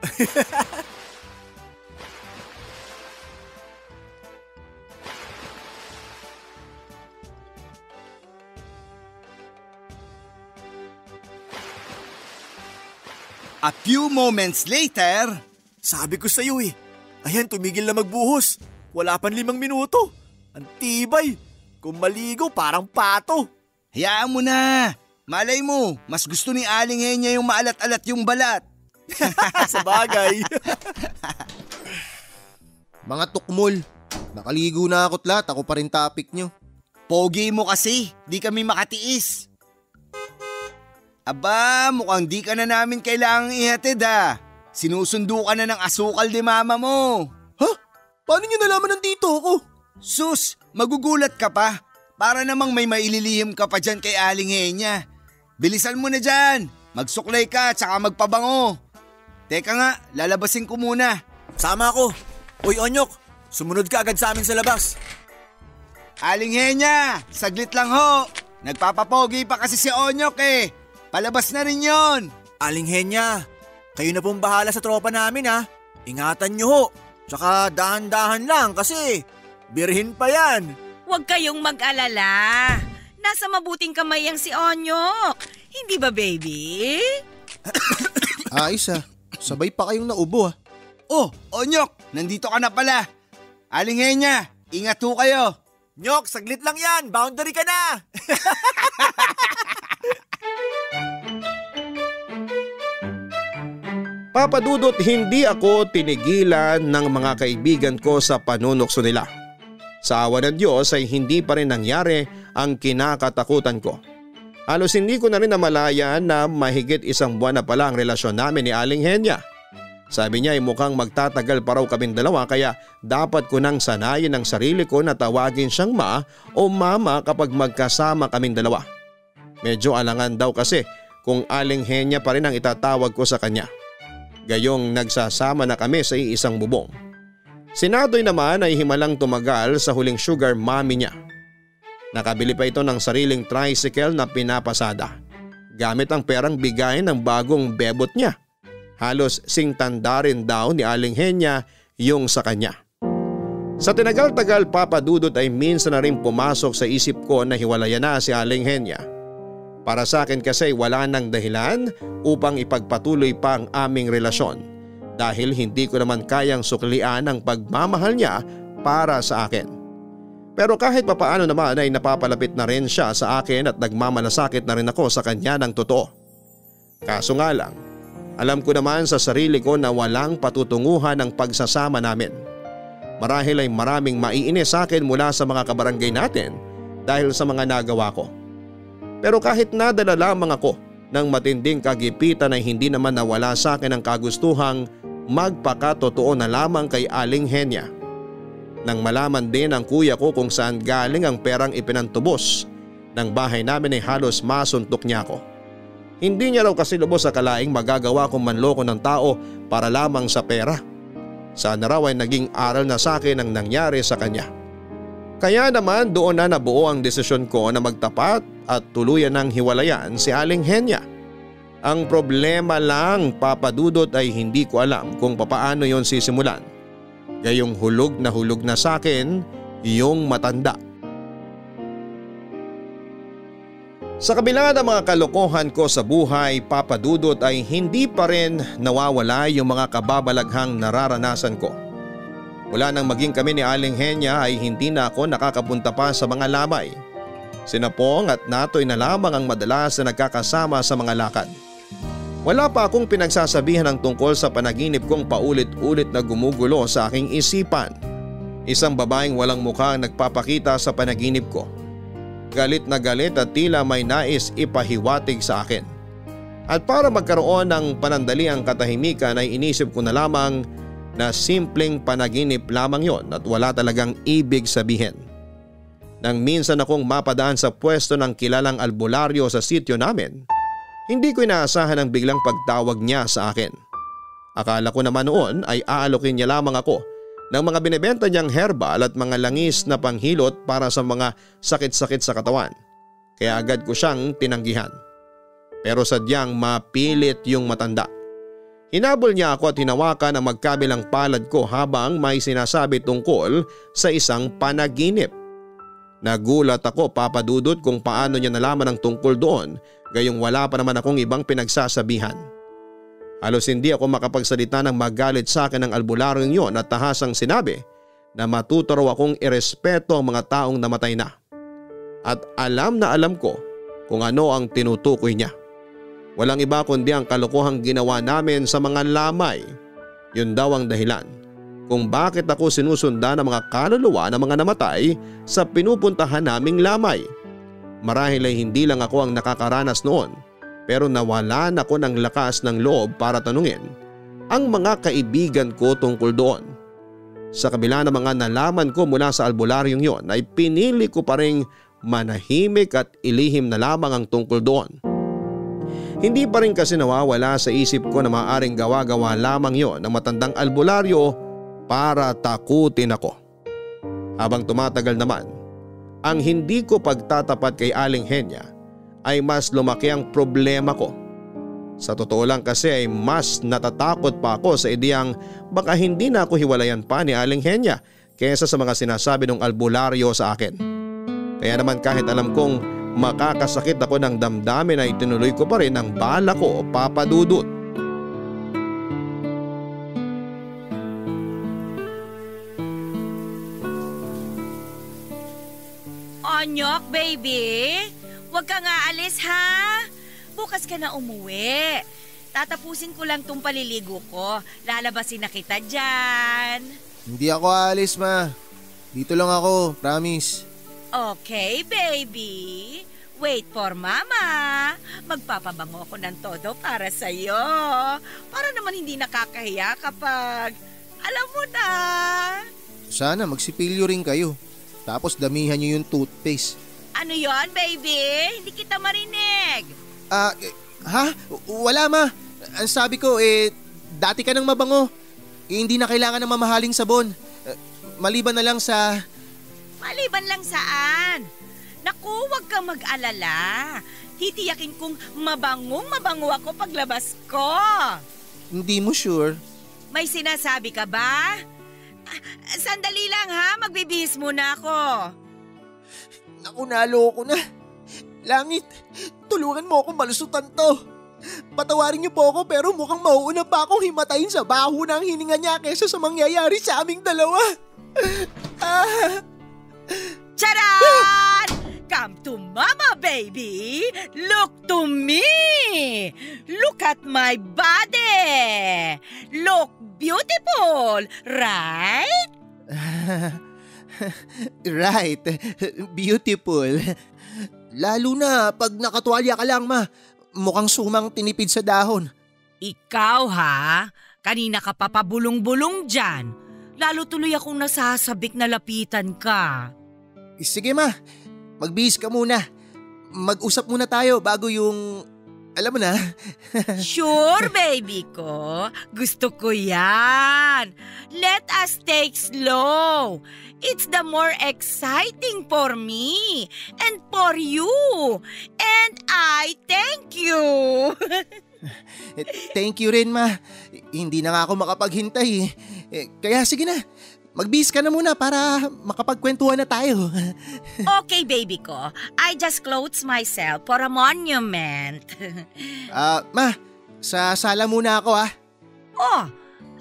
Speaker 6: A few moments later.
Speaker 5: Sabi ko sa'yo eh. Ayan, tumigil na magbuhos. Wala pang 5 minuto. Ang tibay. Kung maligo, parang pato.
Speaker 6: Hayaan mo na. Malay mo, mas gusto ni Aling Henya yung maalat-alat yung balat.
Speaker 5: Sa bagay.
Speaker 4: Mga tukmol, nakaligo na ako't lahat. Ako pa rin topic nyo.
Speaker 6: Pogi mo kasi, di kami makatiis. Aba, mukhang di ka na namin kailangang ihatid ah. Sinusundo ka na ng asukal ni mama mo.
Speaker 4: Ha? Paano nyo nalaman nandito ako?
Speaker 6: Sus, magugulat ka pa. Para namang may maililihim ka pa dyan kay Aling Henya. Bilisan mo na dyan. Magsuklay ka at saka magpabango. Teka nga, lalabasin ko muna.
Speaker 5: Sama ako. Uy, Onyok, sumunod ka agad sa amin sa labas.
Speaker 6: Aling Henya, saglit lang ho. Nagpapapogi pa kasi si Onyok eh. Palabas na rin yon.
Speaker 5: Aling Henya, kayo na pong bahala sa tropa namin ha. Ingatan nyo ho. Tsaka dahan-dahan lang kasi birhin pa yan.
Speaker 7: Huwag kayong mag-alala. Nasa mabuting kamay ang si Onyok. Hindi ba, baby?
Speaker 4: Ayos ah. Sabay pa kayong naubo ah.
Speaker 6: Oh, Onyok, nandito ka na pala. Aling Henya, ingat ho kayo.
Speaker 5: Nyok, saglit lang yan. Boundary ka na.
Speaker 3: Papa Dudut, hindi ako tinigilan ng mga kaibigan ko sa panunukso nila. Sa awa ng Diyos ay hindi pa rin nangyari ang kinakatakutan ko. Halos hindi ko na rin namalayan na mahigit 1 buwan na pala ang relasyon namin ni Aling Henya. Sabi niya ay mukhang magtatagal pa raw kaming dalawa kaya dapat ko nang sanayin ang sarili ko na tawagin siyang ma o mama kapag magkasama kaming dalawa. Medyo alangan daw kasi kung Aling Henya pa rin ang itatawag ko sa kanya. Gayong nagsasama na kami sa iisang bubong. Si Nadoy naman ay himalang tumagal sa huling sugar mommy niya. Nakabili pa ito ng sariling tricycle na pinapasada. Gamit ang perang bigay ng bagong bebot niya. Halos singtanda rin daw ni Aling Henya yung sa kanya. Sa tinagal-tagal Papa Dudut ay minsan na rin pumasok sa isip ko na hiwalayan na si Aling Henya. Para sa akin kasi wala nang dahilan upang ipagpatuloy pa ang aming relasyon dahil hindi ko naman kayang suklian ang pagmamahal niya para sa akin. Pero kahit papaano naman ay napapalapit na rin siya sa akin at nagmamalasakit na rin ako sa kanya ng totoo. Kaso nga lang, alam ko naman sa sarili ko na walang patutunguhan ang pagsasama namin. Marahil ay maraming maiinis sa akin mula sa mga kabarangay natin dahil sa mga nagawa ko. Pero kahit nadala lamang ako ng matinding kagipitan ay hindi naman nawala sa akin ang kagustuhang magpakatotoo na lamang kay Aling Henya. Nang malaman din ng kuya ko kung saan galing ang perang ipinantubos ng bahay namin ay halos masuntok niya ako. Hindi niya raw kasi lubos akalaing magagawa kong manloko ng tao para lamang sa pera. Sana raw ay naging aral na sa akin ang nangyari sa kanya. Kaya naman doon na nabuo ang desisyon ko na magtapat at tuluyan ng hiwalayan si Aling Henya. Ang problema lang Papa Dudut ay hindi ko alam kung papaano yon sisimulan. Gayong hulog na sa akin yung matanda. Sa kabila ng mga kalokohan ko sa buhay Papa Dudut ay hindi pa rin nawawala yung mga kababalaghang nararanasan ko. Mula nang maging kami ni Aling Henya ay hindi na ako nakakapunta pa sa mga lamay. Sina Pong at Natoy na lamang ang madalas na nagkakasama sa mga lakad. Wala pa akong pinagsasabihan ng tungkol sa panaginip kong paulit-ulit na gumugulo sa aking isipan. Isang babaeng walang mukha ang nagpapakita sa panaginip ko. Galit na galit at tila may nais ipahiwatig sa akin. At para magkaroon ng panandaliang katahimikan ay inisip ko na lamang na simpleng panaginip lamang yon at wala talagang ibig sabihin. Nang minsan akong mapadaan sa pwesto ng kilalang albularyo sa sitio namin, hindi ko inaasahan ang biglang pagtawag niya sa akin. Akala ko naman noon ay aalokin niya lamang ako ng mga binebenta niyang herbal at mga langis na panghilot para sa mga sakit-sakit sa katawan. Kaya agad ko siyang tinanggihan. Pero sadyang mapilit yung matanda. Hinabol niya ako at hinawakan ang magkabilang palad ko habang may sinasabi tungkol sa isang panaginip. Nagulat ako, Papa Dudut, kung paano niya nalaman ang tungkol doon, gayong wala pa naman akong ibang pinagsasabihan. Halos hindi ako makapagsalita nang magalit sa akin ng albularyong yon at tahasang sinabi na matuto raw akong irespeto ang mga taong namatay na. At alam na alam ko kung ano ang tinutukoy niya. Walang iba kundi ang kalokohang ginawa namin sa mga lamay. Yun daw ang dahilan kung bakit ako sinusundan ng mga kaluluwa ng mga namatay sa pinupuntahan naming lamay. Marahil ay hindi lang ako ang nakakaranas noon, pero nawalan ako ng lakas ng loob para tanungin ang mga kaibigan ko tungkol doon. Sa kabila ng mga nalaman ko mula sa albularyong yon ay pinili ko pa ring manahimik at ilihim na lamang ang tungkol doon. Hindi pa rin kasi nawawala sa isip ko na maaaring gawa-gawa lamang yon ng matandang albularyo para takutin ako. Habang tumatagal naman, ang hindi ko pagtatapat kay Aling Henya ay mas lumaki ang problema ko. Sa totoo lang kasi ay mas natatakot pa ako sa ideyang baka hindi na ako hiwalayan pa ni Aling Henya kaysa sa mga sinasabi ng albularyo sa akin. Kaya naman kahit alam kong makakasakit ako ng damdamin ay tinuloy ko pa rin ang bala ko, Papa Dudut.
Speaker 7: Onyok, baby, huwag ka nga alis ha. Bukas ka na umuwi. Tatapusin ko lang tong paliligo ko. Lalabasin na kita dyan.
Speaker 4: Hindi ako aalis, ma. Dito lang ako, promise.
Speaker 7: Okay, baby. Wait for mama. Magpapabango ako ng todo para sa'yo. Para naman hindi nakakahiya kapag alam mo na.
Speaker 4: Sana magsipilyo rin kayo. Tapos damihan nyo yung toothpaste.
Speaker 7: Ano yon, baby? Hindi kita marinig.
Speaker 4: Ha? Wala, ma. Ang sabi ko, dati ka nang mabango. Hindi na kailangan ng mamahaling sabon. Maliban na lang sa...
Speaker 7: Maliban lang saan? Naku, huwag kang mag-alala. Titiyakin kong mabango ako paglabas ko.
Speaker 4: Hindi mo sure?
Speaker 7: May sinasabi ka ba? Sandali lang ha, magbibihis muna ako.
Speaker 4: Naku, naloko na. Langit, tulungan mo akong malusutan to. Patawarin niyo po ako pero mukhang mauuna pa akong himatayin sa baho ng hininga niya kaysa sa mangyayari sa aming dalawa.
Speaker 7: Charan! Come to mama, baby! Look to me! Look at my body! Look beautiful, right?
Speaker 4: Right. Beautiful. Lalo na pag nakatuwalya ka lang, ma. Mukhang sumang tinipid sa dahon.
Speaker 7: Ikaw ha? Kanina ka pa pabulong-bulong dyan. Lalo tuloy akong nasasabik na lapitan ka.
Speaker 4: Sige, ma. Magbihis ka muna. Mag-usap muna tayo bago yung... Alam mo na.
Speaker 7: Sure, baby ko. Gusto ko yan. Let us take slow. It's the more exciting for me and for you. And I thank you.
Speaker 4: Thank you rin, ma. Hindi na nga ako makapaghintay. Kaya sige na. Magbihis ka na muna para makapagkwentuhan na tayo.
Speaker 7: Okay, baby ko. I just clothes myself for a monument.
Speaker 4: Ma, sa sala muna ako
Speaker 7: Oh,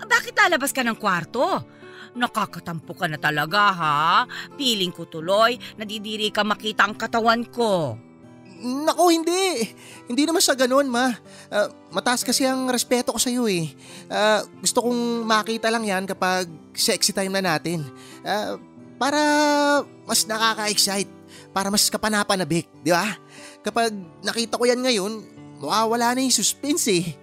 Speaker 7: bakit lalabas ka ng kwarto? Nakakatampo ka na talaga ha? Feeling ko tuloy, nadidiri ka makita ang katawan ko.
Speaker 4: Naku, hindi. Hindi naman sa ganun, ma. Mataas kasi ang respeto ko sa iyo eh. Gusto kong makita lang yan kapag sexy time na natin. Para mas nakaka-excite. Para mas kapanapanabik, di ba? Kapag nakita ko yan ngayon, mawawala na yung suspense eh.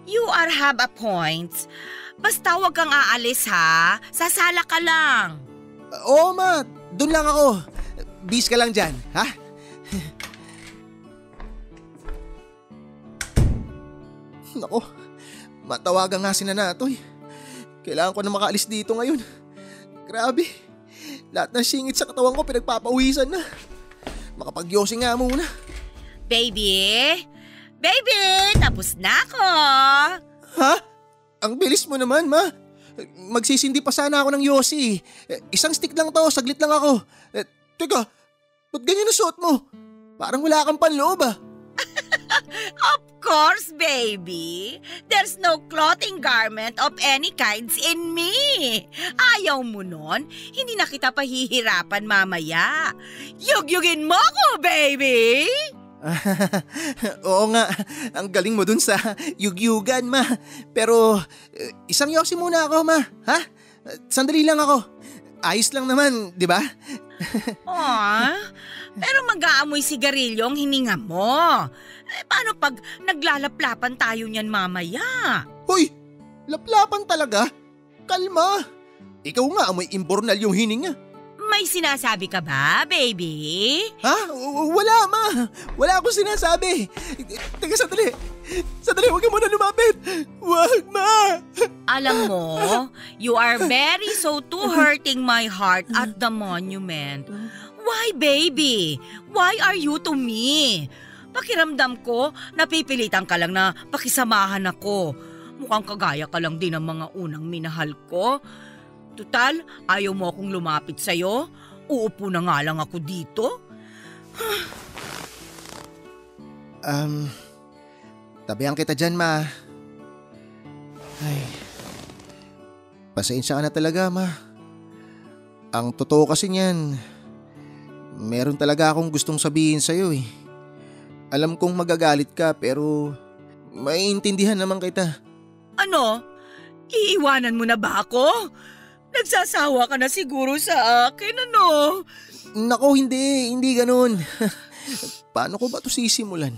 Speaker 7: You have a point. Basta huwag kang aalis ha. Sasala ka lang.
Speaker 4: Oo ma, doon lang ako. Bis ka lang dyan, ha? Nako, matawagan nga si Nanatoy. Kailangan ko na makaalis dito ngayon. Grabe, lahat ng singit sa katawan ko pinagpapawisan na. Makapag-yosi nga muna.
Speaker 7: Baby, tapos na ako.
Speaker 4: Ha? Ang bilis mo naman, ma. Magsisindi pa sana ako ng yosi. Isang stick lang to, saglit lang ako. Teka, ba't ganyan na suot mo? Parang wala kang panloob ah.
Speaker 7: Of course, baby. There's no clothing garment of any kinds in me. Ayaw mo nun? Hindi na kita pahihirapan mamaya. Yugyugin mo ko, baby!
Speaker 4: Oo nga, ang galing mo dun sa yugyugan, ma. Pero isang yosi muna ako, ma. Ha? Sandali lang ako. Ayos lang naman, di ba?
Speaker 7: Aw, pero mag-aamoy sigarilyo ang hininga mo. Paano pag naglalaplapan tayo niyan mamaya?
Speaker 4: Hoy, laplapan talaga? Kalma. Ikaw nga amoy imbornal yung hininga.
Speaker 7: May sinasabi ka ba, baby?
Speaker 4: Ha? Wala, ma. Wala akong sinasabi. Teka, sandali. Sandali, huwag ka muna lumapit. Wag, ma.
Speaker 7: Alam mo, you are very so too hurting my heart at the monument. Why, baby? Why are you to me? Pakiramdam ko, napipilitan ka lang na pakisamahan ako. Mukhang kagaya ka lang din ng mga unang minahal ko. Tutal, ayaw mo akong lumapit sa'yo? Uupo na nga lang ako dito.
Speaker 4: Tabihan kita dyan, ma. Ay, pasensya ka na talaga, ma. Ang totoo kasi niyan, meron talaga akong gustong sabihin sa'yo eh. Alam kong magagalit ka pero maiintindihan naman kita.
Speaker 7: Ano? Iiwanan mo na ba ako? Nagsasawa ka na siguro sa akin, ano?
Speaker 4: Nako, hindi ganun. Paano ko ba ito sisimulan?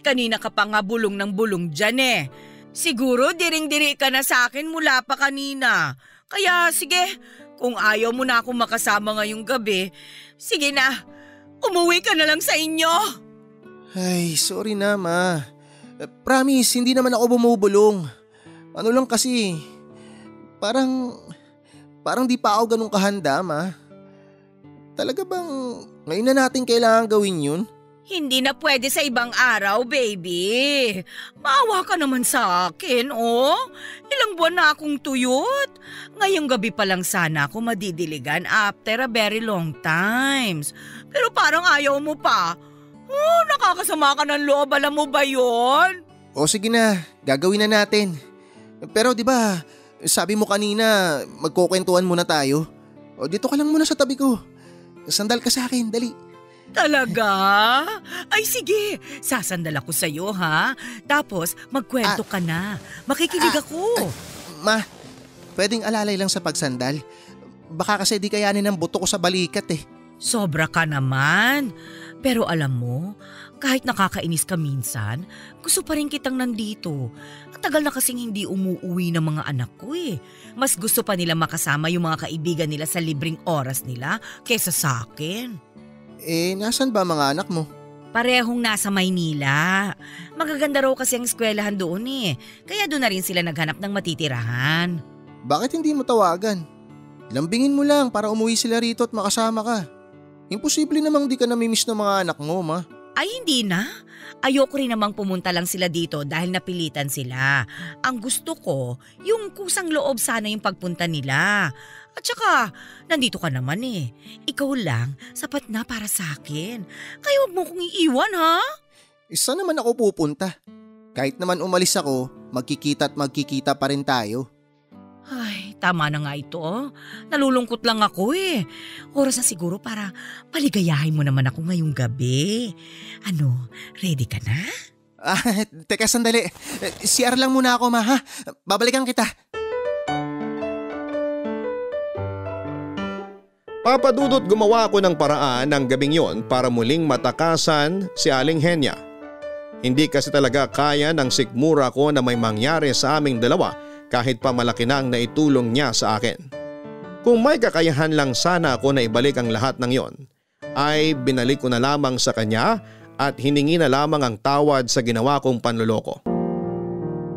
Speaker 7: Kanina ka pa nga bulong ng bulong dyan eh. Siguro diring-diri ka na sa akin mula pa kanina. Kaya sige, kung ayaw mo na akong makasama ngayong gabi, sige na, umuwi ka na lang sa inyo.
Speaker 4: Ay, sorry na, ma. Promise, hindi naman ako bumubulong. Ano lang kasi, parang di pa ako ganun kahanda, ma. Talaga bang ngayon na natin kailangan gawin yun?
Speaker 7: Hindi na pwede sa ibang araw, baby. Maawa ka naman sa akin, oh. Ilang buwan na akong tuyot. Ngayong gabi pa lang sana ako madidiligan after a very long times. Pero parang ayaw mo pa. Oh, nakakasama ka ng loob, alam mo ba yun?
Speaker 4: O sige na, gagawin na natin. Pero di ba, sabi mo kanina, magkukwentuhan muna tayo. O dito ka lang muna sa tabi ko. Sandal ka sa akin, dali.
Speaker 7: Talaga? Ay sige, sasandal ako sa'yo ha. Tapos magkwento ka na. Makikinig ako.
Speaker 4: Ma, pwedeng alalay lang sa pagsandal. Baka kasi di kayanin ng buto ko sa balikat eh.
Speaker 7: Sobra ka naman. Pero alam mo, kahit nakakainis ka minsan, gusto pa rin kitang nandito. Ang tagal na kasing hindi umuuwi ng mga anak ko eh. Mas gusto pa nila makasama yung mga kaibigan nila sa libreng oras nila kaysa sa akin.
Speaker 4: Nasan ba mga anak mo?
Speaker 7: Parehong nasa Maynila. Magaganda raw kasi ang eskwelahan doon eh. Kaya doon na rin sila naghanap ng matitirahan.
Speaker 4: Bakit hindi mo tawagan? Lambingin mo lang para umuwi sila rito at makasama ka. Imposible namang di ka namimiss ng mga anak mo, ma.
Speaker 7: Ay hindi na. Ayoko rin namang pumunta lang sila dito dahil napilitan sila. Ang gusto ko, yung kusang loob sana yung pagpunta nila. At saka, nandito ka naman eh. Ikaw lang, sapat na para sa akin. Kaya huwag mo kong iiwan ha?
Speaker 4: Isa naman ako pupunta. Kahit naman umalis ako, magkikita at magkikita pa rin tayo.
Speaker 7: Ay, tama na nga ito. Nalulungkot lang ako eh. Oras na siguro para paligayahin mo naman ako ngayong gabi. Ano, ready ka na?
Speaker 4: Teka sandali. CR lang muna ako, ma, ha? Babalikan kita.
Speaker 3: Papa Dudut, gumawa ako ng paraan ng gabing yon para muling matakasan si Aling Henya. Hindi kasi talaga kaya ng sikmura ko na may mangyari sa aming dalawa kahit pa malaki na ang naitulong niya sa akin. Kung may kakayahan lang sana ako na ibalik ang lahat ng yon, ay binalik ko na lamang sa kanya at hiningi na lamang ang tawad sa ginawa kong panloloko.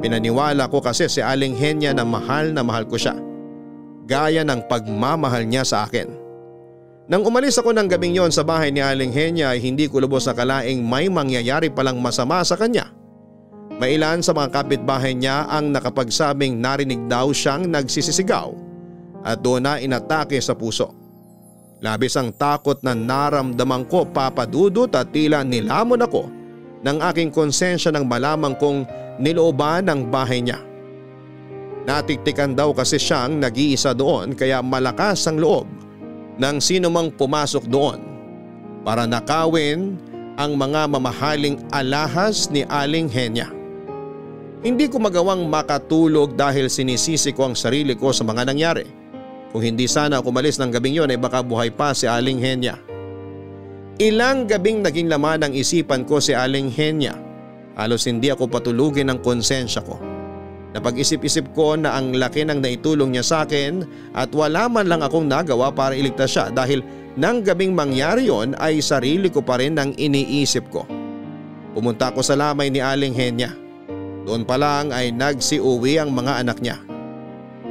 Speaker 3: Pinaniwala ko kasi si Aling Henya na mahal ko siya, gaya ng pagmamahal niya sa akin. Nang umalis ako ng gabing yon sa bahay ni Aling Henya ay hindi ko lubos nakalaing may mangyayari palang masama sa kanya. May ilan sa mga kapitbahay niya ang nakapagsabing narinig daw siyang nagsisisigaw at doon na inatake sa puso. Labis ang takot na naramdaman ko, Papa Dudut, at tila nilamon ako ng aking konsensya nang malamang kong nilooban ang bahay niya. Natiktikan daw kasi siyang nag-iisa doon kaya malakas ang loob ng sino mang pumasok doon para nakawin ang mga mamahaling alahas ni Aling Henya. Hindi ko magawang makatulog dahil sinisisi ko ang sarili ko sa mga nangyari. Kung hindi sana ako umalis ng gabing yon ay baka buhay pa si Aling Henya. Ilang gabing naging laman ng isipan ko si Aling Henya. Halos hindi ako patulugin ng konsensya ko. Napag-isip-isip ko na ang laki ng naitulong niya sa akin at wala man lang akong nagawa para iligtas siya dahil nang gabing mangyari yon ay sarili ko pa rin ang iniisip ko. Pumunta ako sa lamay ni Aling Henya. Doon pa lang ay nagsiuwi ang mga anak niya.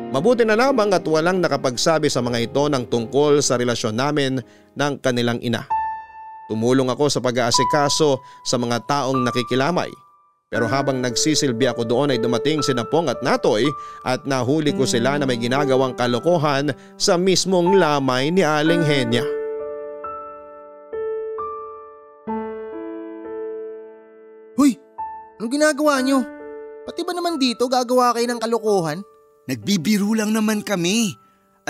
Speaker 3: Mabuti na lamang at walang nakapagsabi sa mga ito ng tungkol sa relasyon namin ng kanilang ina. Tumulong ako sa pag-aasikaso sa mga taong nakikilamay. Pero habang nagsisilbi ako doon ay dumating si Napong at Natoy at nahuli ko sila na may ginagawang kalokohan sa mismong lamay ni Aling Henya.
Speaker 4: Hoy! Anong ginagawa nyo? Pati ba naman dito gagawa kayo ng kalokohan?
Speaker 6: Nagbibiro lang naman kami.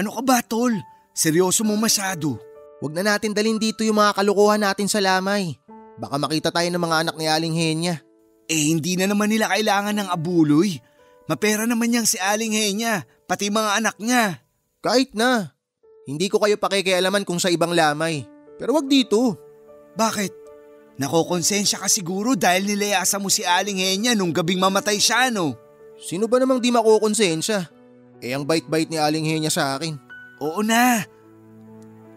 Speaker 6: Ano ka ba, tol? Seryoso mo masyado.
Speaker 4: Huwag na natin dalhin dito yung mga kalokohan natin sa lamay. Baka makita tayo ng mga anak ni Aling Henya.
Speaker 6: Hindi na naman nila kailangan ng abuloy. Mapera naman yang si Aling Henya, pati mga anak niya.
Speaker 4: Kahit na. Hindi ko kayo pakikialaman kung sa ibang lamay. Pero wag dito.
Speaker 6: Bakit? Nakokonsensya ka siguro dahil nilayasa mo si Aling Henya nung gabing mamatay siya, no?
Speaker 4: Sino ba namang di makokonsensya? Ang bait-bait ni Aling Henya sa akin.
Speaker 6: Oo na.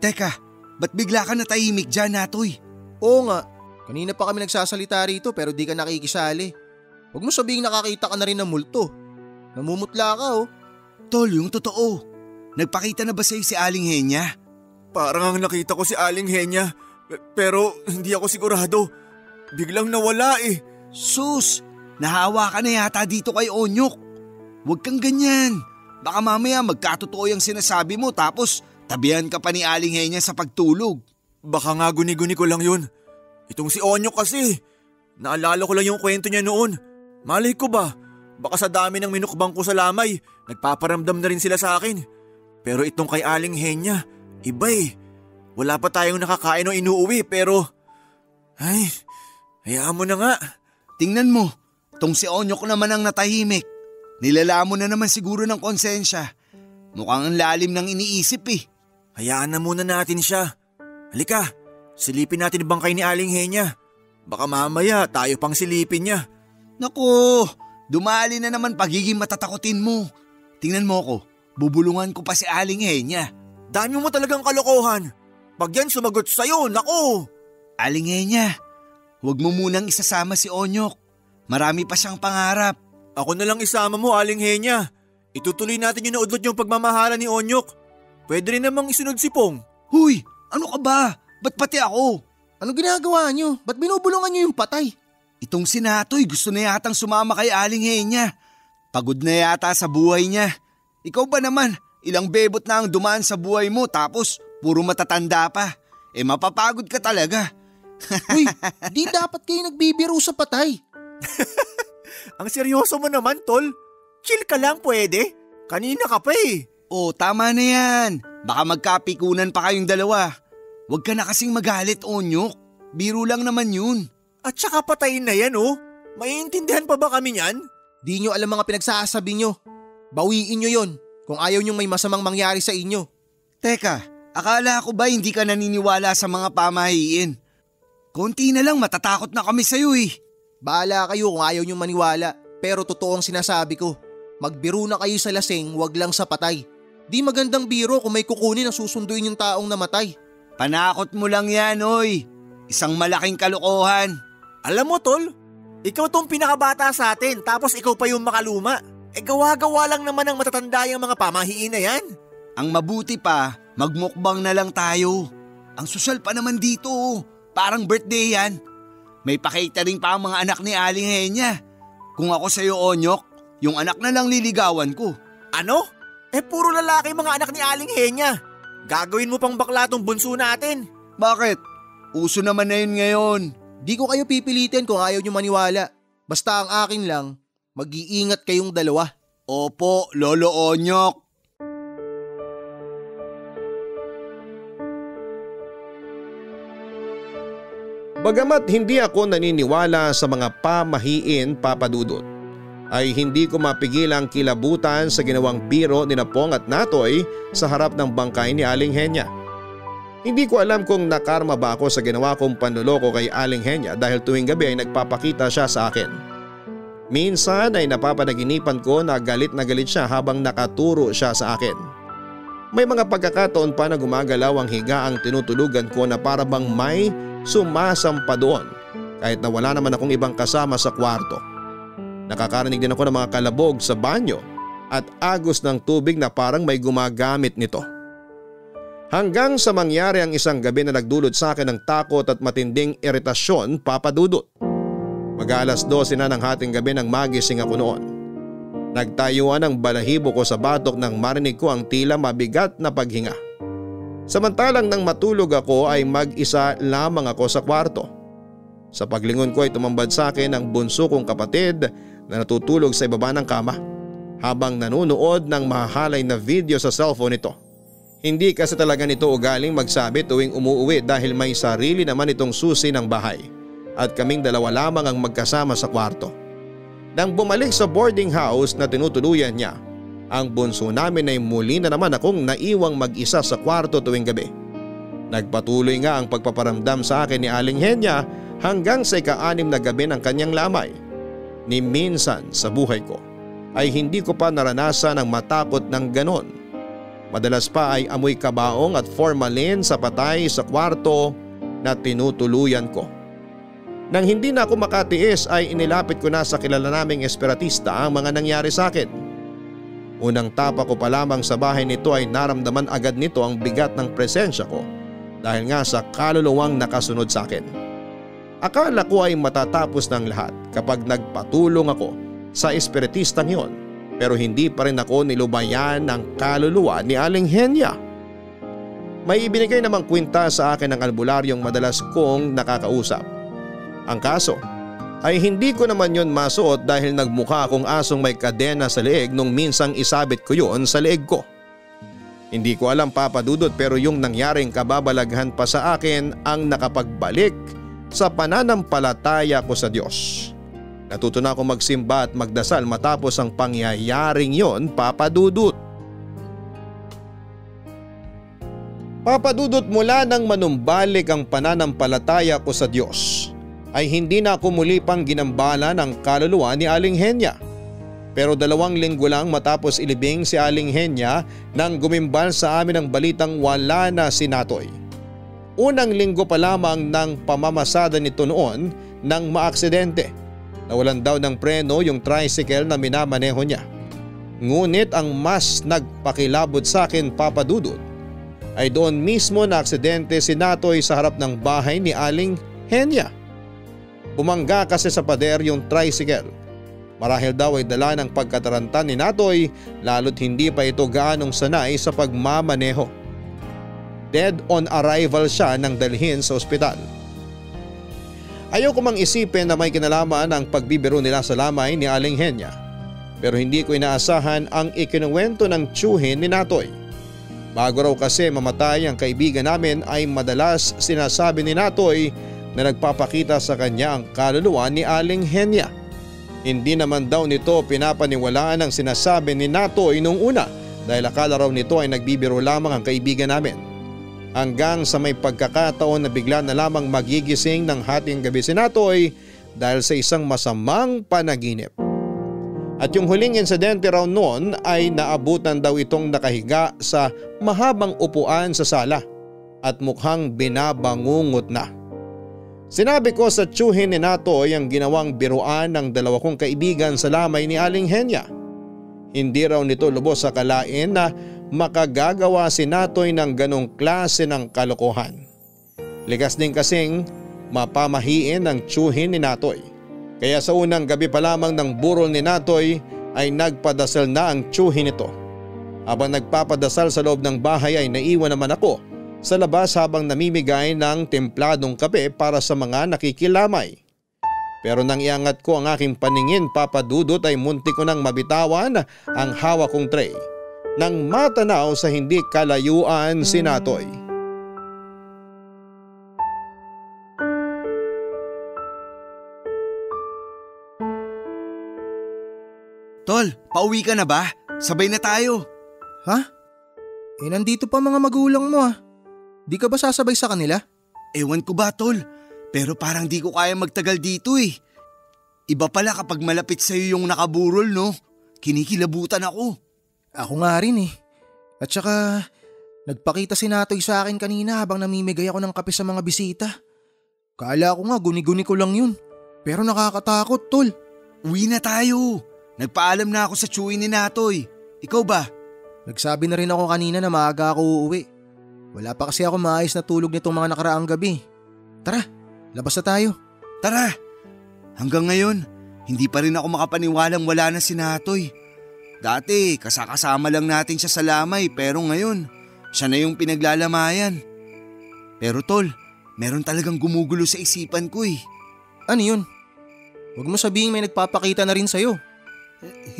Speaker 6: Teka, ba't bigla ka natahimik dyan, Natoy?
Speaker 4: Oo nga. Kanina pa kami nagsasalita rito pero di ka nakikisali. Huwag mo sabihing nakakita ka na rin ng multo. Namumutla ka oh.
Speaker 6: Tol, yung totoo. Nagpakita na ba sa'yo si Aling Henya?
Speaker 5: Parang ang nakita ko si Aling Henya, pero hindi ako sigurado. Biglang nawala eh.
Speaker 6: Sus! Nahawa ka na yata dito kay Onyok. Huwag kang ganyan. Baka mamaya magkatotoo yung sinasabi mo tapos tabihan ka pa ni Aling Henya sa pagtulog.
Speaker 5: Baka nga guni-guni ko lang yun. Itong si Onyok kasi. Naalala ko lang yung kwento niya noon. Malay ko ba? Baka sa dami ng minukbang ko sa lamay, nagpaparamdam na rin sila sa akin. Pero itong kay Aling Henya, iba eh. Wala pa tayong nakakain o inuuwi pero… Ay, hayaan mo na nga.
Speaker 6: Tingnan mo. Tong si Onyok naman ang natahimik. Nilala mo na naman siguro ng konsensya. Mukhang ang lalim ng iniisip eh.
Speaker 5: Hayaan na muna natin siya. Halika, silipin natin ang bangkay ni Aling Henya. Baka mamaya tayo pang silipin niya.
Speaker 6: Naku, dumali na naman pagiging matatakotin mo. Tingnan mo ko, bubulungan ko pa si Aling Henya.
Speaker 5: Dami mo talagang kalokohan. Pag yan sumagot sa'yo, naku!
Speaker 6: Aling Henya, huwag mo munang isasama si Onyok. Marami pa siyang pangarap.
Speaker 5: Ako na lang isama mo, Aling Henya. Itutuloy natin yung naudlot yung pagmamahala ni Onyok. Pwede rin namang isunod si Pong.
Speaker 6: Huy, ano ka ba? Ba't pati ako?
Speaker 4: Anong ginagawa nyo? Ba't binubulungan nyo yung patay?
Speaker 6: Itong si Natoy gusto na yatang sumama kay Aling Henya. Pagod na yata sa buhay niya. Ikaw ba naman? Ilang bebot na ang dumaan sa buhay mo tapos puro matatanda pa. Mapapagod ka talaga.
Speaker 4: Uy, di dapat kayo nagbibiro sa patay.
Speaker 5: Ang seryoso mo naman, tol. Chill ka lang pwede. Kanina ka pa eh.
Speaker 6: Tama na yan. Baka magkapikunan pa kayong dalawa. Huwag ka na kasing magalit, Onyok. Biro lang naman yun.
Speaker 5: At saka patayin na yan oh. Maiintindihan pa ba kami niyan?
Speaker 4: Di nyo alam mga pinagsasabi nyo. Bawiin nyo yon kung ayaw nyong may masamang mangyari sa inyo.
Speaker 6: Teka, akala ko ba hindi ka naniniwala sa mga pamahiin? Konti na lang matatakot na kami sa'yo eh.
Speaker 4: Bahala kayo kung ayaw nyong maniwala, pero totoo ang sinasabi ko. Magbiro na kayo sa lasing, wag lang sa patay. Di magandang biro kung may kukunin na susunduin yung taong namatay.
Speaker 6: Panakot mo lang yan, oy. Isang malaking kalokohan.
Speaker 5: Alam mo tol, ikaw tong pinakabata sa atin tapos ikaw pa yung makaluma. Gawa-gawa lang naman ng matatanda yung mga pamahiin na yan.
Speaker 6: Ang mabuti pa, magmukbang na lang tayo. Ang sosyal pa naman dito, parang birthday yan. May pa-catering pa ang mga anak ni Aling Henya. Kung ako sa'yo, Onyok, yung anak na lang liligawan ko.
Speaker 5: Ano? Puro lalaki mga anak ni Aling Henya. Gagawin mo pang bakla tong bunso natin.
Speaker 6: Bakit? Uso naman na yun ngayon.
Speaker 4: Di ko kayo pipilitin kung ayaw nyo maniwala. Basta ang akin lang, mag-iingat kayong dalawa.
Speaker 6: Opo, Lolo Onyok.
Speaker 3: Bagamat hindi ako naniniwala sa mga pamahiin, Papa Dudut, ay hindi ko mapigilang kilabutan sa ginawang biro ni Napong at Natoy sa harap ng bangkay ni Aling Henya. Hindi ko alam kung nakarma ba ako sa ginawa kong panloloko kay Aling Henya dahil tuwing gabi ay nagpapakita siya sa akin. Minsan ay napapanaginipan ko na galit siya habang nakaturo siya sa akin. May mga pagkakataon pa na gumagalaw ang higaang tinutulugan ko na para bang may sumasampa doon kahit na wala naman akong ibang kasama sa kwarto. Nakakarinig din ako ng mga kalabog sa banyo at agos ng tubig na parang may gumagamit nito. Hanggang sa mangyari ang isang gabi na nagdulot sa akin ng takot at matinding iritasyon, Papa Dudut. Mag-alas 12 na ng hating gabi nang magising ako noon. Nagtayuan ang balahibo ko sa batok nang marinig ko ang tila mabigat na paghinga. Samantalang nang matulog ako ay mag-isa lamang ako sa kwarto. Sa paglingon ko ay tumambad sa akin ang bunso kong kapatid na natutulog sa ibaba ng kama habang nanonood ng mahahalay na video sa cellphone nito. Hindi kasi talaga nito ugaling magsabi tuwing umuuwi dahil may sarili naman itong susi ng bahay at kaming dalawa lamang ang magkasama sa kwarto. Nang bumalik sa boarding house na tinutuluyan niya, ang bunso namin ay muli na naman akong naiwang mag-isa sa kwarto tuwing gabi. Nagpatuloy nga ang pagpaparamdam sa akin ni Aling Henya hanggang sa ika-6 na gabi ng kanyang lamay. Ni minsan sa buhay ko ay hindi ko pa naranasan ang matakot ng ganon. Madalas pa ay amoy kabaong at formalin sa patay sa kwarto na tinutuluyan ko. Nang hindi na ako makatiis ay inilapit ko na sa kilala naming espiritista ang mga nangyari sa akin. Unang tapa ko pa lamang sa bahay nito ay naramdaman agad nito ang bigat ng presensya ko dahil nga sa kaluluwang nakasunod sa akin. Akala ko ay matatapos ng lahat kapag nagpatulong ako sa espiritistang iyon, pero hindi pa rin ako nilubayan ng kaluluwa ni Aling Henya. May ibinigay namang kwenta sa akin ng albularyong madalas kong nakakausap. Ang kaso ay hindi ko naman yon masuot dahil nagmukha akong asong may kadena sa leeg nung minsang isabit ko yon sa leeg ko. Hindi ko alam, Papa Dudut, pero yung nangyaring kababalaghan pa sa akin ang nakapagbalik sa pananampalataya ko sa Diyos. Natuto na ako magsimba at magdasal matapos ang pangyayaring yon, Papa Dudut. Papa Dudut, mula nang manumbalik ang pananampalataya ko sa Diyos, ay hindi na ako muli pang ginambala ng kaluluwa ni Aling Henya. Pero 2 linggo lang matapos ilibing si Aling Henya nang gumimbal sa amin ang balitang wala na si Natoy. Unang linggo pa lamang ng pamamasada nito noon nang maaksidente. Nawalan daw ng preno yung tricycle na minamaneho niya. Ngunit ang mas nagpakilabot sa akin, Papa Dudut, ay doon mismo na aksidente si Natoy sa harap ng bahay ni Aling Henya. Bumangga kasi sa pader yung tricycle. Marahil daw ay dala ng pagkataranta ni Natoy lalo't hindi pa ito gaanong sanay sa pagmamaneho. Dead on arrival siya nang dalhin sa ospital. Ayaw ko mang isipin na may kinalaman ang pagbibiro nila sa lamay ni Aling Henya, pero hindi ko inaasahan ang ikinuwento ng tiyuhin ni Natoy. Bago raw kasi mamatay ang kaibigan namin ay madalas sinasabi ni Natoy na nagpapakita sa kanya ang kaluluwa ni Aling Henya. Hindi naman daw nito pinapaniwalaan ang sinasabi ni Natoy nung una dahil akala raw nito ay nagbibiro lamang ang kaibigan namin. Hanggang sa may pagkakataon na bigla na lamang magigising ng hating gabi si Natoy dahil sa isang masamang panaginip. At yung huling insidente raw noon ay naabutan daw itong nakahiga sa mahabang upuan sa sala at mukhang binabangungot na. Sinabi ko sa tiyuhin ni Natoy ang ginawang biruan ng dalawa kong kaibigan sa lamay ni Aling Henya. Hindi raw nito lubos sa kalain na makagagawa si Natoy ng ganong klase ng kalokohan. Likas din kasing mapamahiin ng tiyuhin ni Natoy. Kaya sa unang gabi pa lamang ng burol ni Natoy ay nagpadasal na ang tiyuhin nito. Habang nagpapadasal sa loob ng bahay ay naiwan naman ako sa labas habang namimigay ng templadong kape para sa mga nakikilamay. Pero nang iangat ko ang aking paningin, Papa Dudut, ay munti ko nang mabitawan ang hawak kong tray nang matanaw sa hindi kalayuan si Natoy.
Speaker 6: Tol, pauwi ka na ba? Sabay na tayo.
Speaker 4: Ha? Nandito pa mga magulang mo ah. Di ka ba sasabay sa kanila?
Speaker 6: Ewan ko ba, Tol? Pero parang di ko kaya magtagal dito eh. Iba pala kapag malapit sa'yo yung nakaburol, no? Kinikilabutan ako.
Speaker 4: Ako nga rin eh. At saka, nagpakita si Natoy sa akin kanina habang namimigay ako ng kape sa mga bisita. Kala ko nga guni-guni ko lang yun. Pero nakakatakot, Tol.
Speaker 6: Uwi na tayo. Nagpaalam na ako sa tiyuhin ni Natoy. Ikaw ba?
Speaker 4: Nagsabi na rin ako kanina na maaga ako uuwi. Wala pa kasi ako maayos na tulog nitong mga nakaraang gabi. Tara, labas na tayo.
Speaker 6: Tara! Hanggang ngayon, hindi pa rin ako makapaniwalang wala na si Natoy. Dati, kasakasama lang natin siya sa lamay pero ngayon, siya na yung pinaglalamayan. Pero Tol, meron talagang gumugulo sa isipan ko eh.
Speaker 4: Ano yun? Huwag mo sabihin may nagpapakita na rin sa'yo.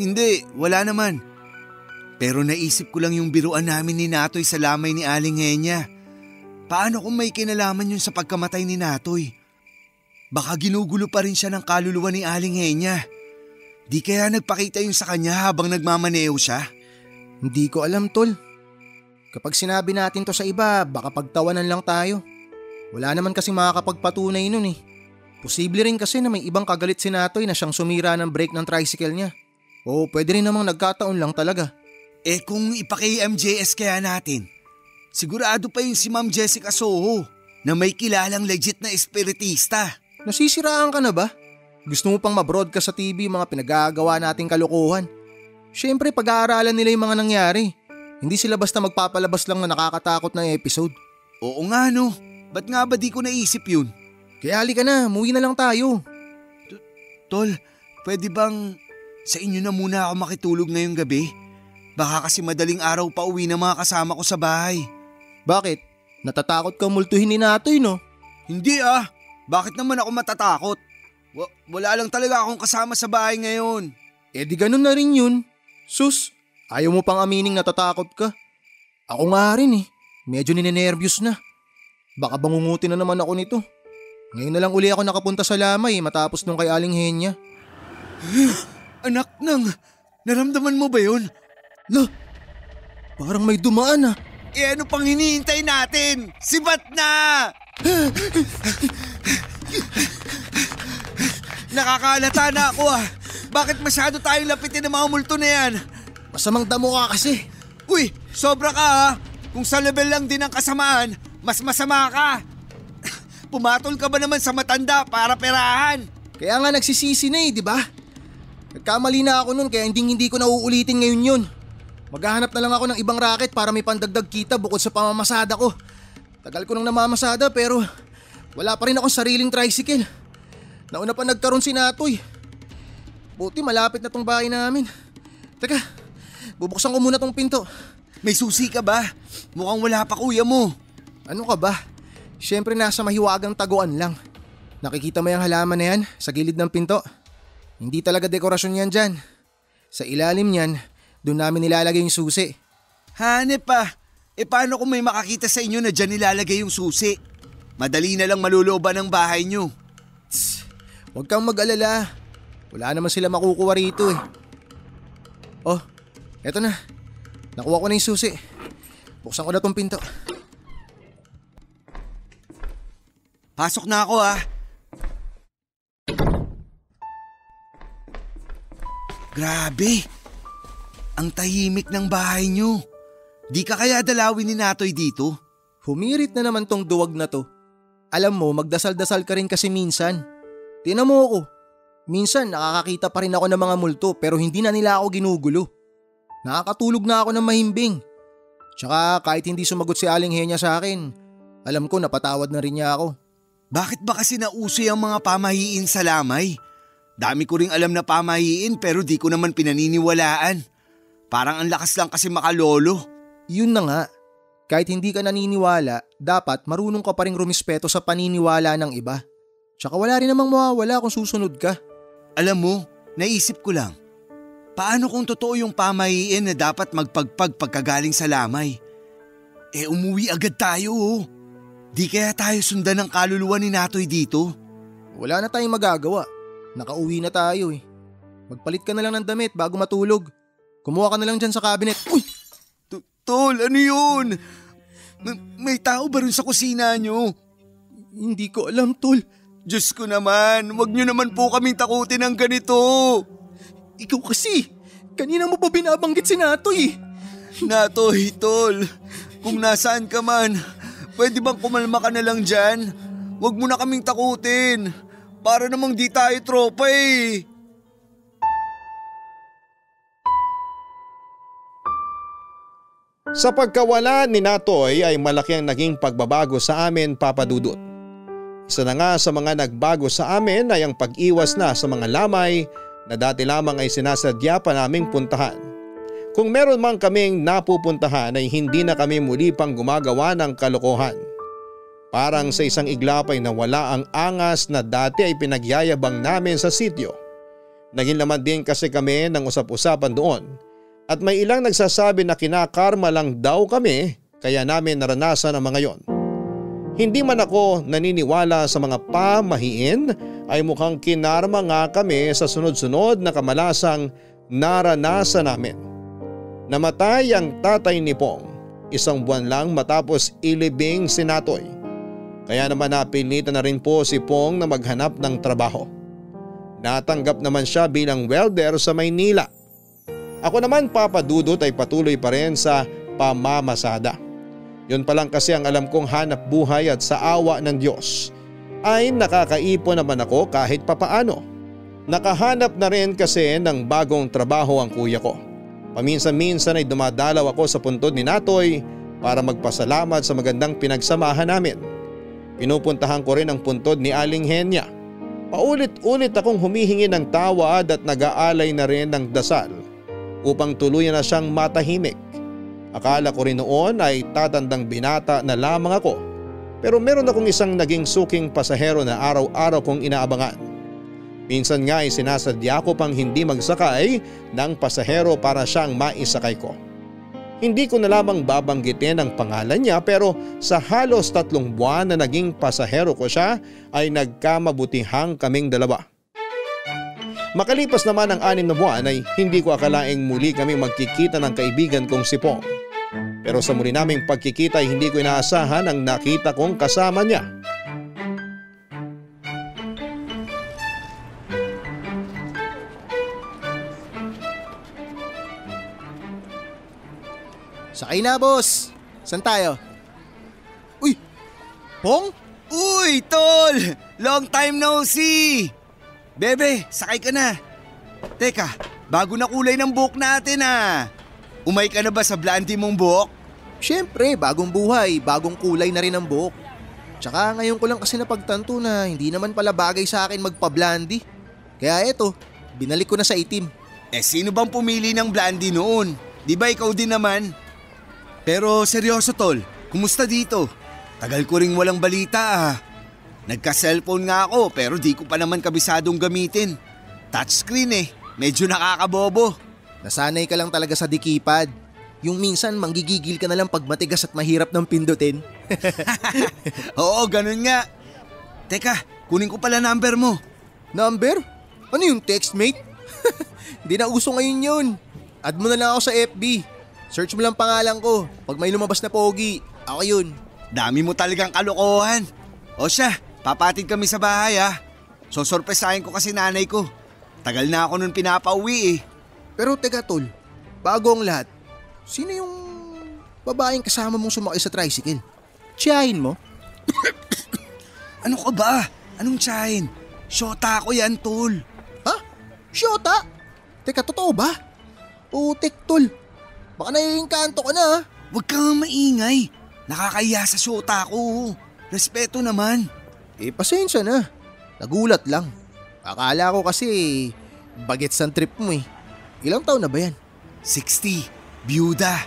Speaker 6: Hindi, wala naman. Pero naisip ko lang yung biruan namin ni Natoy sa lamay ni Aling Henya. Paano kung may kinalaman yun sa pagkamatay ni Natoy? Baka ginugulo pa rin siya ng kaluluwa ni Aling Henya. Di kaya nagpakita yun sa kanya habang nagmamaneo siya?
Speaker 4: Hindi ko alam, Tol. Kapag sinabi natin to sa iba, baka pagtawanan lang tayo. Wala naman kasing makakapagpatunay nun eh. Posible rin kasi na may ibang kagalit si Natoy na siyang sumira ng brake ng tricycle niya. O pwede rin namang nagkataon lang talaga.
Speaker 6: Eh kung ipaki-MJS kaya natin, sigurado pa yung si Ma'am Jessica Soho na may kilalang legit na espiritista.
Speaker 4: Nasisiraan ka na ba? Gusto mo pang ma-broadcast sa TV yung mga pinagagawa nating kalokohan? Siyempre pag-aaralan nila yung mga nangyari. Hindi sila basta magpapalabas lang na nakakatakot na episode.
Speaker 6: Oo nga no, ba't nga ba di ko naisip yun?
Speaker 4: Kaya halika na, muwi na lang tayo.
Speaker 6: Tol, pwede bang sa inyo na muna ako makitulog ngayong gabi? Baka kasi madaling araw pa uwi ng mga kasama ko sa bahay.
Speaker 4: Bakit? Natatakot ka multuhin ni Natoy no?
Speaker 6: Hindi ah, bakit naman ako matatakot? Wala lang talaga akong kasama sa bahay ngayon.
Speaker 4: Eh di ganun na rin yun. Sus, ayaw mo pang amining natatakot ka. Ako nga rin eh, medyo ninenervyos na. Baka bangungutin na naman ako nito. Ngayon na lang uli ako nakapunta sa lamay matapos nung kay Aling Henya.
Speaker 6: Anak nang, naramdaman mo ba yun?
Speaker 4: Lo, parang may dumaan ah.
Speaker 6: Eh ano pang hinihintay natin? Sibat na! Nakakalata na ako ah. Bakit masyado tayong lapitin ng mga multo na yan?
Speaker 4: Masamang damo ka kasi.
Speaker 6: Uy, sobra ka ah. Kung sa level lang din ang kasamaan, mas masama ka. Pumatol ka ba naman sa matanda para perahan?
Speaker 4: Kaya nga nagsisisi na eh, di ba? Nagkamali na ako nun kaya hindi ko na uulitin ngayon yun. Maghahanap na lang ako ng ibang racket para may pandagdag kita bukod sa pamamasada ko. Tagal ko nang namamasada pero wala pa rin akong sariling tricycle. Nauna pa nagkaroon si Natoy. Buti malapit na tong bahay namin. Teka, bubuksan ko muna tong pinto.
Speaker 6: May susi ka ba? Mukhang wala pa kuya mo.
Speaker 4: Ano ka ba? Siyempre nasa mahiwagang taguan lang. Nakikita mo yung halaman na yan sa gilid ng pinto? Hindi talaga dekorasyon yan dyan. Sa ilalim niyan, doon namin nilalagay yung susi.
Speaker 6: Hanep pa. E paano kung may makakita sa inyo na dyan nilalagay yung susi? Madali na lang malulooban ang bahay nyo.
Speaker 4: Tss, huwag kang mag-alala. Wala naman sila makukuha rito eh. Oh, eto na. Nakuha ko na yung susi. Buksan ko na tong pinto.
Speaker 6: Pasok na ako ah. Grabe! Ang tahimik ng bahay nyo. Di ka kaya dalawin ni Natoy dito?
Speaker 4: Humirit na naman tong duwag na to. Alam mo, magdasal-dasal ka rin kasi minsan. Tingnan mo ako. Minsan nakakakita pa rin ako ng mga multo pero hindi na nila ako ginugulo. Nakakatulog na ako ng mahimbing. Tsaka kahit hindi sumagot si Aling Henya sa akin, alam ko napatawad na rin niya ako.
Speaker 6: Bakit ba kasi nauso yung mga pamahiin sa Lamay? Dami ko ring alam na pamahiin pero di ko naman pinaniniwalaan. Parang ang lakas lang kasi makalolo.
Speaker 4: Yun na nga. Kahit hindi ka naniniwala, dapat marunong ka pa rin rumispeto sa paniniwala ng iba. Tsaka wala rin namang mawawala kung susunod ka.
Speaker 6: Alam mo, naisip ko lang. Paano kung totoo yung pamahiin na dapat magpagpag pagkagaling sa Lamay? Umuwi agad tayo oh. Di kaya tayo sundan ng kaluluwa ni Natoy dito?
Speaker 4: Wala na tayong magagawa. Nakauwi na tayo eh. Magpalit ka na lang ng damit bago matulog. Kumuha ka na lang dyan sa cabinet. Uy!
Speaker 6: Tol, ano yun? May tao ba rin sa kusina nyo?
Speaker 4: Hindi ko alam, Tol.
Speaker 6: Diyos ko naman, wag nyo naman po kaming takutin ng ganito.
Speaker 4: Ikaw kasi, kanina mo pa binabanggit si Natoy.
Speaker 6: Natoy, Tol, kung nasaan ka man, pwede bang kumalma ka na lang dyan? Wag mo na kaming takutin. Para namang di tayo tropa eh.
Speaker 3: Sa pagkawala ni Natoy ay malaki ang naging pagbabago sa amin, Papa Dudut. Isa na nga sa mga nagbago sa amin ay ang pag-iwas na sa mga lamay na dati lamang ay sinasadya pa naming puntahan. Kung meron man kaming napupuntahan ay hindi na kami muli pang gumagawa ng kalokohan. Parang sa isang iglap ay nawala ang angas na dati ay pinagyayabang namin sa sityo. Naging laman din kasi kami ng usap-usapan doon. At may ilang nagsasabi na kinakarma lang daw kami kaya namin naranasan ang mga yon. Hindi man ako naniniwala sa mga pamahiin ay mukhang kinarma nga kami sa sunod-sunod na kamalasang naranasan namin. Namatay ang tatay ni Pong, 1 buwan lang matapos ilibing si Natoy. Kaya naman napilitan na rin po si Pong na maghanap ng trabaho. Natanggap naman siya bilang welder sa Maynila. Ako naman, Papa Dudut, ay patuloy pa rin sa pamamasada. Yun pa lang kasi ang alam kong hanap buhay at sa awa ng Diyos ay nakakaipon naman ako kahit papaano. Nakahanap na rin kasi ng bagong trabaho ang kuya ko. Paminsan-minsan ay dumadalaw ako sa puntod ni Natoy para magpasalamat sa magandang pinagsamahan namin. Pinupuntahan ko rin ang puntod ni Aling Henya. Paulit-ulit akong humihingi ng tawad at nag-aalay na rin ng dasal upang tuluyan na siyang matahimik. Akala ko rin noon ay tatandang binata na lamang ako, pero meron akong isang naging suking pasahero na araw-araw kong inaabangan. Minsan nga ay sinasadya ko pang hindi magsakay ng pasahero para siyang maisakay ko. Hindi ko na lamang babanggitin ang pangalan niya pero sa halos 3 buwan na naging pasahero ko siya ay nagkamabutihang kaming dalawa. Makalipas naman ang 6 na buwan ay hindi ko akalaing muli kami magkikita ng kaibigan kong si Pong. Pero sa muli naming pagkikita ay hindi ko inaasahan ang nakita kong kasama niya.
Speaker 4: Sakay na, boss. Saan tayo? Uy! Pong?
Speaker 6: Uy, Tol! Long time no see! Bebe, sakay ka na. Teka, bago na kulay ng buhok natin ah. Umay ka na ba sa blondie mong buhok?
Speaker 4: Siyempre, bagong buhay, bagong kulay na rin ang buhok. Tsaka ngayon ko lang kasi napagtanto na hindi naman pala bagay sa akin magpa-blondie. Kaya eto, binalik ko na sa itim.
Speaker 6: Sino bang pumili ng blondie noon? Di ba ikaw din naman? Pero seryoso Tol, kumusta dito? Tagal ko ring walang balita ah. Nagka-cellphone nga ako pero di ko pa naman kabisadong gamitin. Touchscreen eh, medyo nakakabobo.
Speaker 4: Nasanay ka lang talaga sa dikipad. Yung minsan manggigigil ka na lang pag matigas at mahirap ng pindutin.
Speaker 6: Oo, ganun nga. Teka, kunin ko pala number mo.
Speaker 4: Number? Ano yung text, mate? Di na uso ngayon yun. Add mo na lang ako sa FB. Search mo lang pangalan ko. Pag may lumabas na pogi, ako yun.
Speaker 6: Dami mo talagang kalokohan. O siya, papatid kami sa bahay ah. Sosorpresahin ko kasi nanay ko. Tagal na ako nun pinapauwi eh.
Speaker 4: Pero teka tol, bago ang lahat, sino yung babaeng kasama mong sumakay sa tricycle? Tiyahin mo?
Speaker 6: Ano ka ba? Anong tsahin? Shota ko yan, tol.
Speaker 4: Ha? Shota? Teka, totoo ba? Putik tol, baka naiingkanto ka na ha?
Speaker 6: Huwag kang maingay. Nakakaya sa shota ko. Respeto naman.
Speaker 4: Pasensya na. Nagulat lang. Akala ko kasi bagets ang trip mo eh. Ilang taon na ba yan?
Speaker 6: 60. Byuda.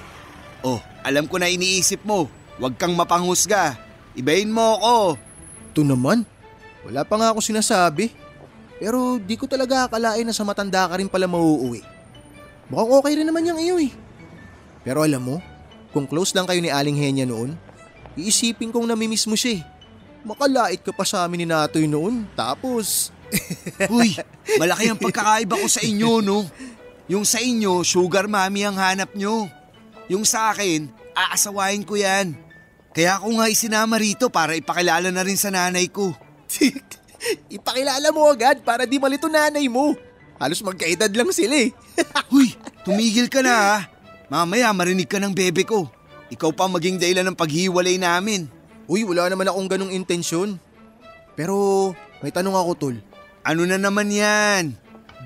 Speaker 6: Oh, alam ko na iniisip mo. Huwag kang mapanghusga. Ibahin mo ako.
Speaker 4: Ito naman. Wala pa nga ako sinasabi. Pero di ko talaga akalain na sa matanda ka rin pala mauuwi. Mukhang okay rin naman yung iyo eh. Pero alam mo, kung close lang kayo ni Aling Henya noon, iisipin kong namimiss mo siya eh. Makalait ka pa sa amin ni Natoy noon. Tapos...
Speaker 6: Uy, malaki ang pagkakaiba ko sa inyo, no? Yung sa inyo, sugar mommy ang hanap nyo. Yung sa akin, aasawain ko yan. Kaya ako nga isinama rito para ipakilala na rin sa nanay ko.
Speaker 4: Ipakilala mo agad para di malito nanay mo. Halos magkaedad lang sila eh.
Speaker 6: Uy, tumigil ka na ha. Mamaya marinig ka ng bebe ko. Ikaw pa maging dahilan ng paghiwalay namin.
Speaker 4: Uy, wala naman akong ganong intensyon. Pero may tanong ako tol.
Speaker 6: Ano na naman yan?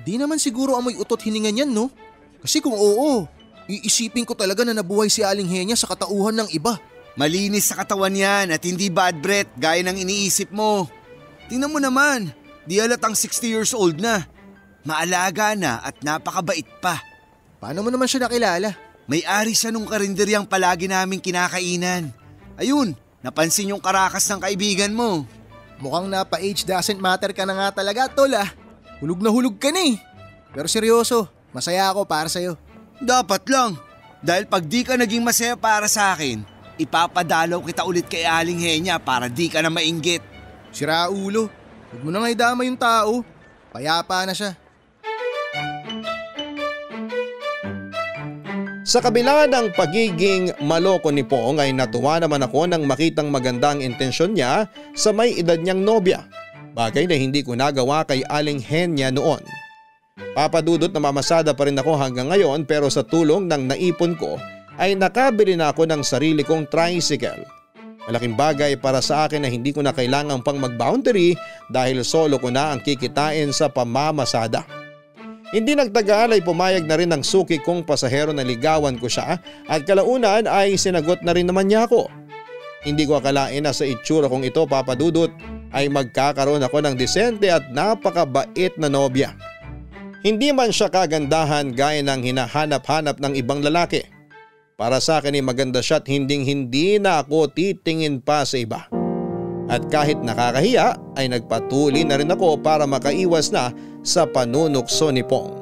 Speaker 4: Di naman siguro amoy utot hininga niyan no? Kasi kung oo, iisipin ko talaga na nabuhay si Aling Henya sa katauhan ng iba.
Speaker 6: Malinis sa katawan yan at hindi bad breath gaya ng iniisip mo. Tingnan mo naman, di halatang 60 years old na. Maalaga na at napakabait pa.
Speaker 4: Paano mo naman siya nakilala?
Speaker 6: May-ari siya nung karinderyang palagi naming kinakainan. Ayun, napansin yung karakas ng kaibigan mo.
Speaker 4: Mukhang napa-age doesn't matter ka na nga talaga tol ah. Hulog na hulog ka na eh. Pero seryoso, masaya ako para sa'yo.
Speaker 6: Dapat lang. Dahil pag di ka naging masaya para sa akin, ipapadalaw kita ulit kay Aling Henya para di ka na mainggit.
Speaker 4: Sira ulo, huwag mo na nga idama yung tao. Payapa na siya.
Speaker 3: Sa kabila ng pagiging maloko ni Pong ay natuwa naman ako nang makitang magandang intensyon niya sa may edad niyang nobya. Bagay na hindi ko nagawa kay Aling Henya noon. Papadudot na mamasada pa rin ako hanggang ngayon pero sa tulong ng naipon ko ay nakabili na ako ng sarili kong tricycle. Malaking bagay para sa akin na hindi ko na kailangang pang mag-boundary dahil solo ko na ang kikitain sa pamamasada. Hindi nagtagal ay pumayag na rin ang suki kong pasahero na ligawan ko siya at kalaunan ay sinagot na rin naman niya ako. Hindi ko akalain na sa itsura kong ito papadudot ay magkakaroon ako ng disente at napakabait na nobya. Hindi man siya kagandahan gaya ng hinahanap-hanap ng ibang lalaki. Para sa akin ay maganda siya at hindi na ako titingin pa sa iba. At kahit nakakahiya ay nagpatuloy na rin ako para makaiwas na sa panunukso ni Pong.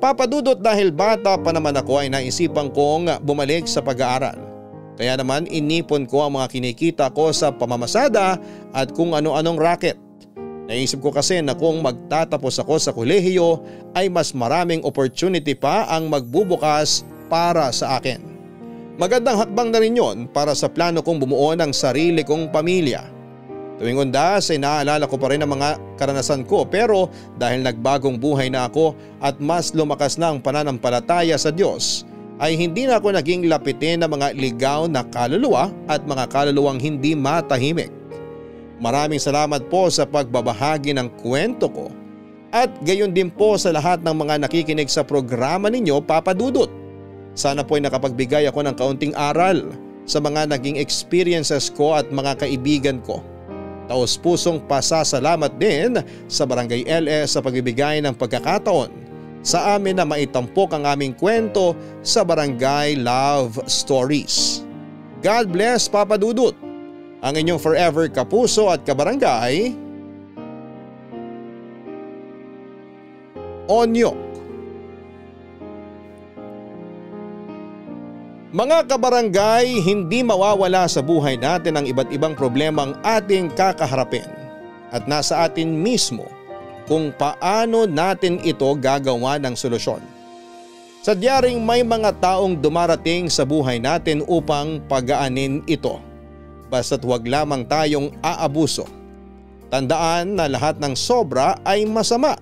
Speaker 3: Papadudot dahil bata pa naman ako ay naisipan kong bumalik sa pag-aaral. Kaya naman inipon ko ang mga kinikita ko sa pamamasada at kung ano-anong racket. Naisip ko kasi na kung magtatapos ako sa kolehiyo ay mas maraming opportunity pa ang magbubukas para sa akin. Magandang hakbang na rin yon para sa plano kong bumuo ng sarili kong pamilya. Tuwing undas ay naalala ko pa rin ang mga karanasan ko pero dahil nagbagong buhay na ako at mas lumakas na ang pananampalataya sa Diyos ay hindi na ako naging lapitin ng mga ligaw na kaluluwa at mga kaluluwang hindi matahimik. Maraming salamat po sa pagbabahagi ng kwento ko at gayon din po sa lahat ng mga nakikinig sa programa ninyo Papadudot. Sana po ay nakapagbigay ako ng kaunting aral sa mga naging experiences ko at mga kaibigan ko. Taos-pusong pasasalamat din sa Barangay LS sa pagbibigay ng pagkakataon sa amin na maitampok ang aming kwento sa Barangay Love Stories. God bless Papadudot, ang inyong forever kapuso at kabarangay, Onyok. Mga kabarangay, hindi mawawala sa buhay natin ang iba't ibang problemang ating kakaharapin at nasa atin mismo kung paano natin ito gagawa ng solusyon. Sadyaring may mga taong dumarating sa buhay natin upang pagaanin ito. Basta't huwag lamang tayong aabuso. Tandaan na lahat ng sobra ay masama.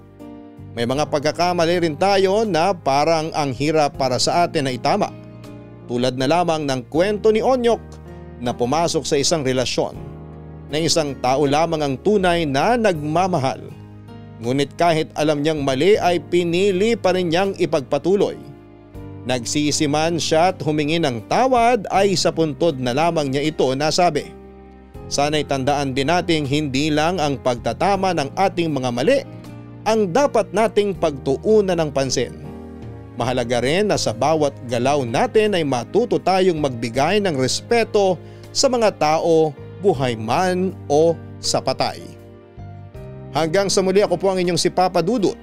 Speaker 3: May mga pagkakamali rin tayo na parang ang hirap para sa atin na itama. Tulad na lamang ng kwento ni Onyok na pumasok sa isang relasyon na isang tao lamang ang tunay na nagmamahal. Ngunit kahit alam niyang mali ay pinili pa rin niyang ipagpatuloy. Nagsisi man siya at humingi ng tawad ay sa puntod na lamang niya ito nasabi. Sana'y tandaan din nating hindi lang ang pagtatama ng ating mga mali ang dapat nating pagtuunan ng pansin. Mahalaga rin na sa bawat galaw natin ay matuto tayong magbigay ng respeto sa mga tao, buhay man o sa patay. Hanggang sa muli, ako po ang inyong si Papa Dudut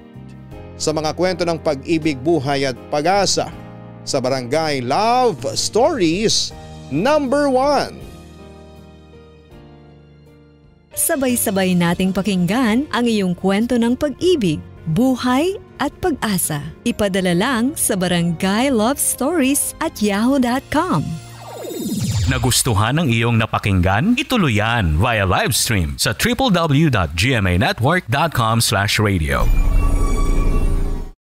Speaker 3: sa mga kwento ng pag-ibig, buhay at pag-asa sa Barangay Love Stories number 1.
Speaker 8: Sabay-sabay nating pakinggan ang iyong kwento ng pag-ibig, buhay at pag-asa. Ipadala lang sa barangaylovestories@yahoo.com.
Speaker 1: Nagustuhan ng iyong napakinggan? Ituloy yan via live stream sa www.gmanetwork.com/radio.